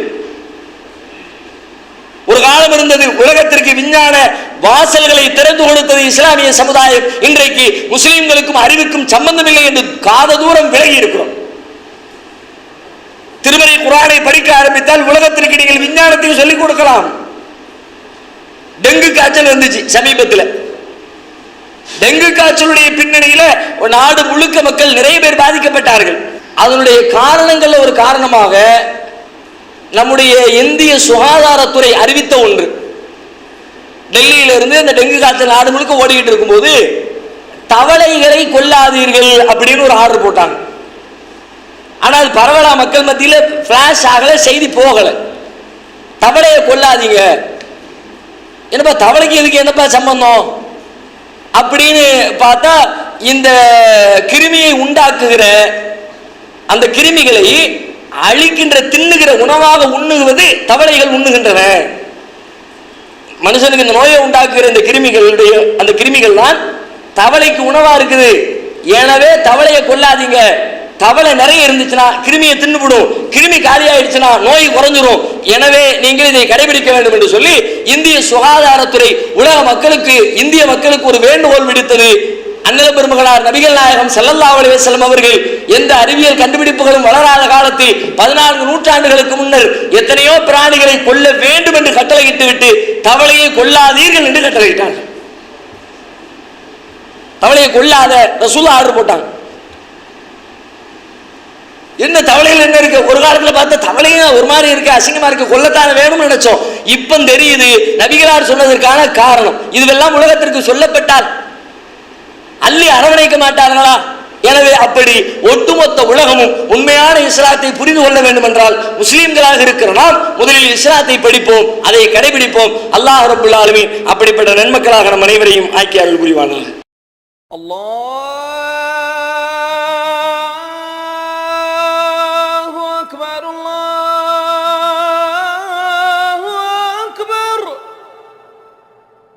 ஒரு காலம் இருந்தது, உலகத்திற்கு விஞ்ஞான வாசல்களை திறந்து கொடுத்தது இஸ்லாமிய சமுதாயம். இன்றைக்கு முஸ்லிம்களுக்கும் அறிவுக்கும் சம்பந்தமில்லை என்று காத தூரம் விலகி இருக்கிறோம். திருமறை குர்ஆனை படிக்க ஆரம்பித்தால் உலகத்திற்கு நீங்கள் விஞ்ஞானத்தையும் சொல்லிக் கொடுக்கலாம். டெங்கு காய்ச்சல் வந்துச்சு சமீபத்தில். டெங்கு காய்ச்சலுடைய பின்னணியில நாடு முழுக்க மக்கள் நிறைய பேர் பாதிக்கப்பட்டார்கள். அதனுடைய காரணங்கள்ல ஒரு காரணமாக நம்முடைய இந்திய சுகாதாரத்துறை அறிவித்த ஒன்று. டெல்லியில இருந்து அந்த டெங்கு காய்ச்சல் நாடு முழுக்க ஓடிக்கிட்டு இருக்கும்போது தவளைகளை கொல்லாதீர்கள் அப்படின்னு ஒரு ஆர்டர் போட்டாங்க. ஆனால் பரவலா மக்கள் மத்தியில பிளாஷ் ஆகல, செய்தி போகல. தவளையை கொல்லாதீங்க, என்னப்பா தவளைக்கு இதுக்கு என்னப்பா சம்பந்தம் அப்படின்னு பார்த்தா, இந்த கிருமியை உண்டாக்குகிற அந்த கிருமிகளை அழிக்கின்ற தின்னுகிற உணவாக உண்ணுவது தவளைகள் உண்ணுகின்றன. மனுஷனுக்கு இந்த நோயை உண்டாக்குகிற இந்த கிருமிகளுடைய அந்த கிருமிகள் தான் தவளைக்கு உணவா இருக்குது. எனவே தவளையை கொல்லாதீங்க. தவளை நிறைய இருந்துச்சுன்னா கிருமியை தின்னுவிடும், கிருமி காலியாயிடுச்சுன்னா நோய் குறைஞ்சிரும். எனவே நீங்கள் இதை கடைபிடிக்க வேண்டும் என்று சொல்லி இந்திய சுகாதாரத்துறை உலக மக்களுக்கு, இந்திய மக்களுக்கு ஒரு வேண்டுகோள் விடுத்தது. அண்ணல் பெருமகனார் நபிகள் நாயகம் ஸல்லல்லாஹு அலைஹி வஸல்லம் அவர்கள் எந்த அறிவியல் கண்டுபிடிப்புகளும் வளராத காலத்தில் 14 நூற்றாண்டுகளுக்கு முன்னர் எத்தனையோ பிராணிகளை கொல்ல வேண்டும் என்று கட்டளையிட்டு விட்டு தவளையை கொல்லாதீர்கள் என்று கட்டளையிட்டார்கள். தவளையை கொல்லாத ரசூலுல்லாஹ் ஆர்டர் போட்டாங்க. என்ன தவளைகள் என்ன இருக்கு? ஒரு காலத்துல பார்த்தா தவளையும் ஒரு மாதிரி இருக்கு, அசிங்கமா இருக்கு, கொல்லத்தான வேணும்னு நினைச்சோம். இப்ப தெரியுது நபிகளார் சொன்னதற்கான காரணம். இதுவெல்லாம் உலகத்திற்கு சொல்லப்பட்டால் அள்ளி அரவணைக்க மாட்டார்களா? எனவே அப்படி ஒட்டுமொத்த உலகமும் உண்மையான இஸ்லாத்தை புரிந்து கொள்ள வேண்டும் என்றால் முஸ்லிம்களாக இருக்கிற நாம் முதலில் இஸ்லாத்தை படிப்போம், அதை கடைபிடிப்போம். அல்லாஹ் ரப்பல் ஆலமீன் அப்படிப்பட்ட நன்மக்களாக நம் அனைவரையும் ஆக்கி அருள் புரிவானாக. அல்லாஹ்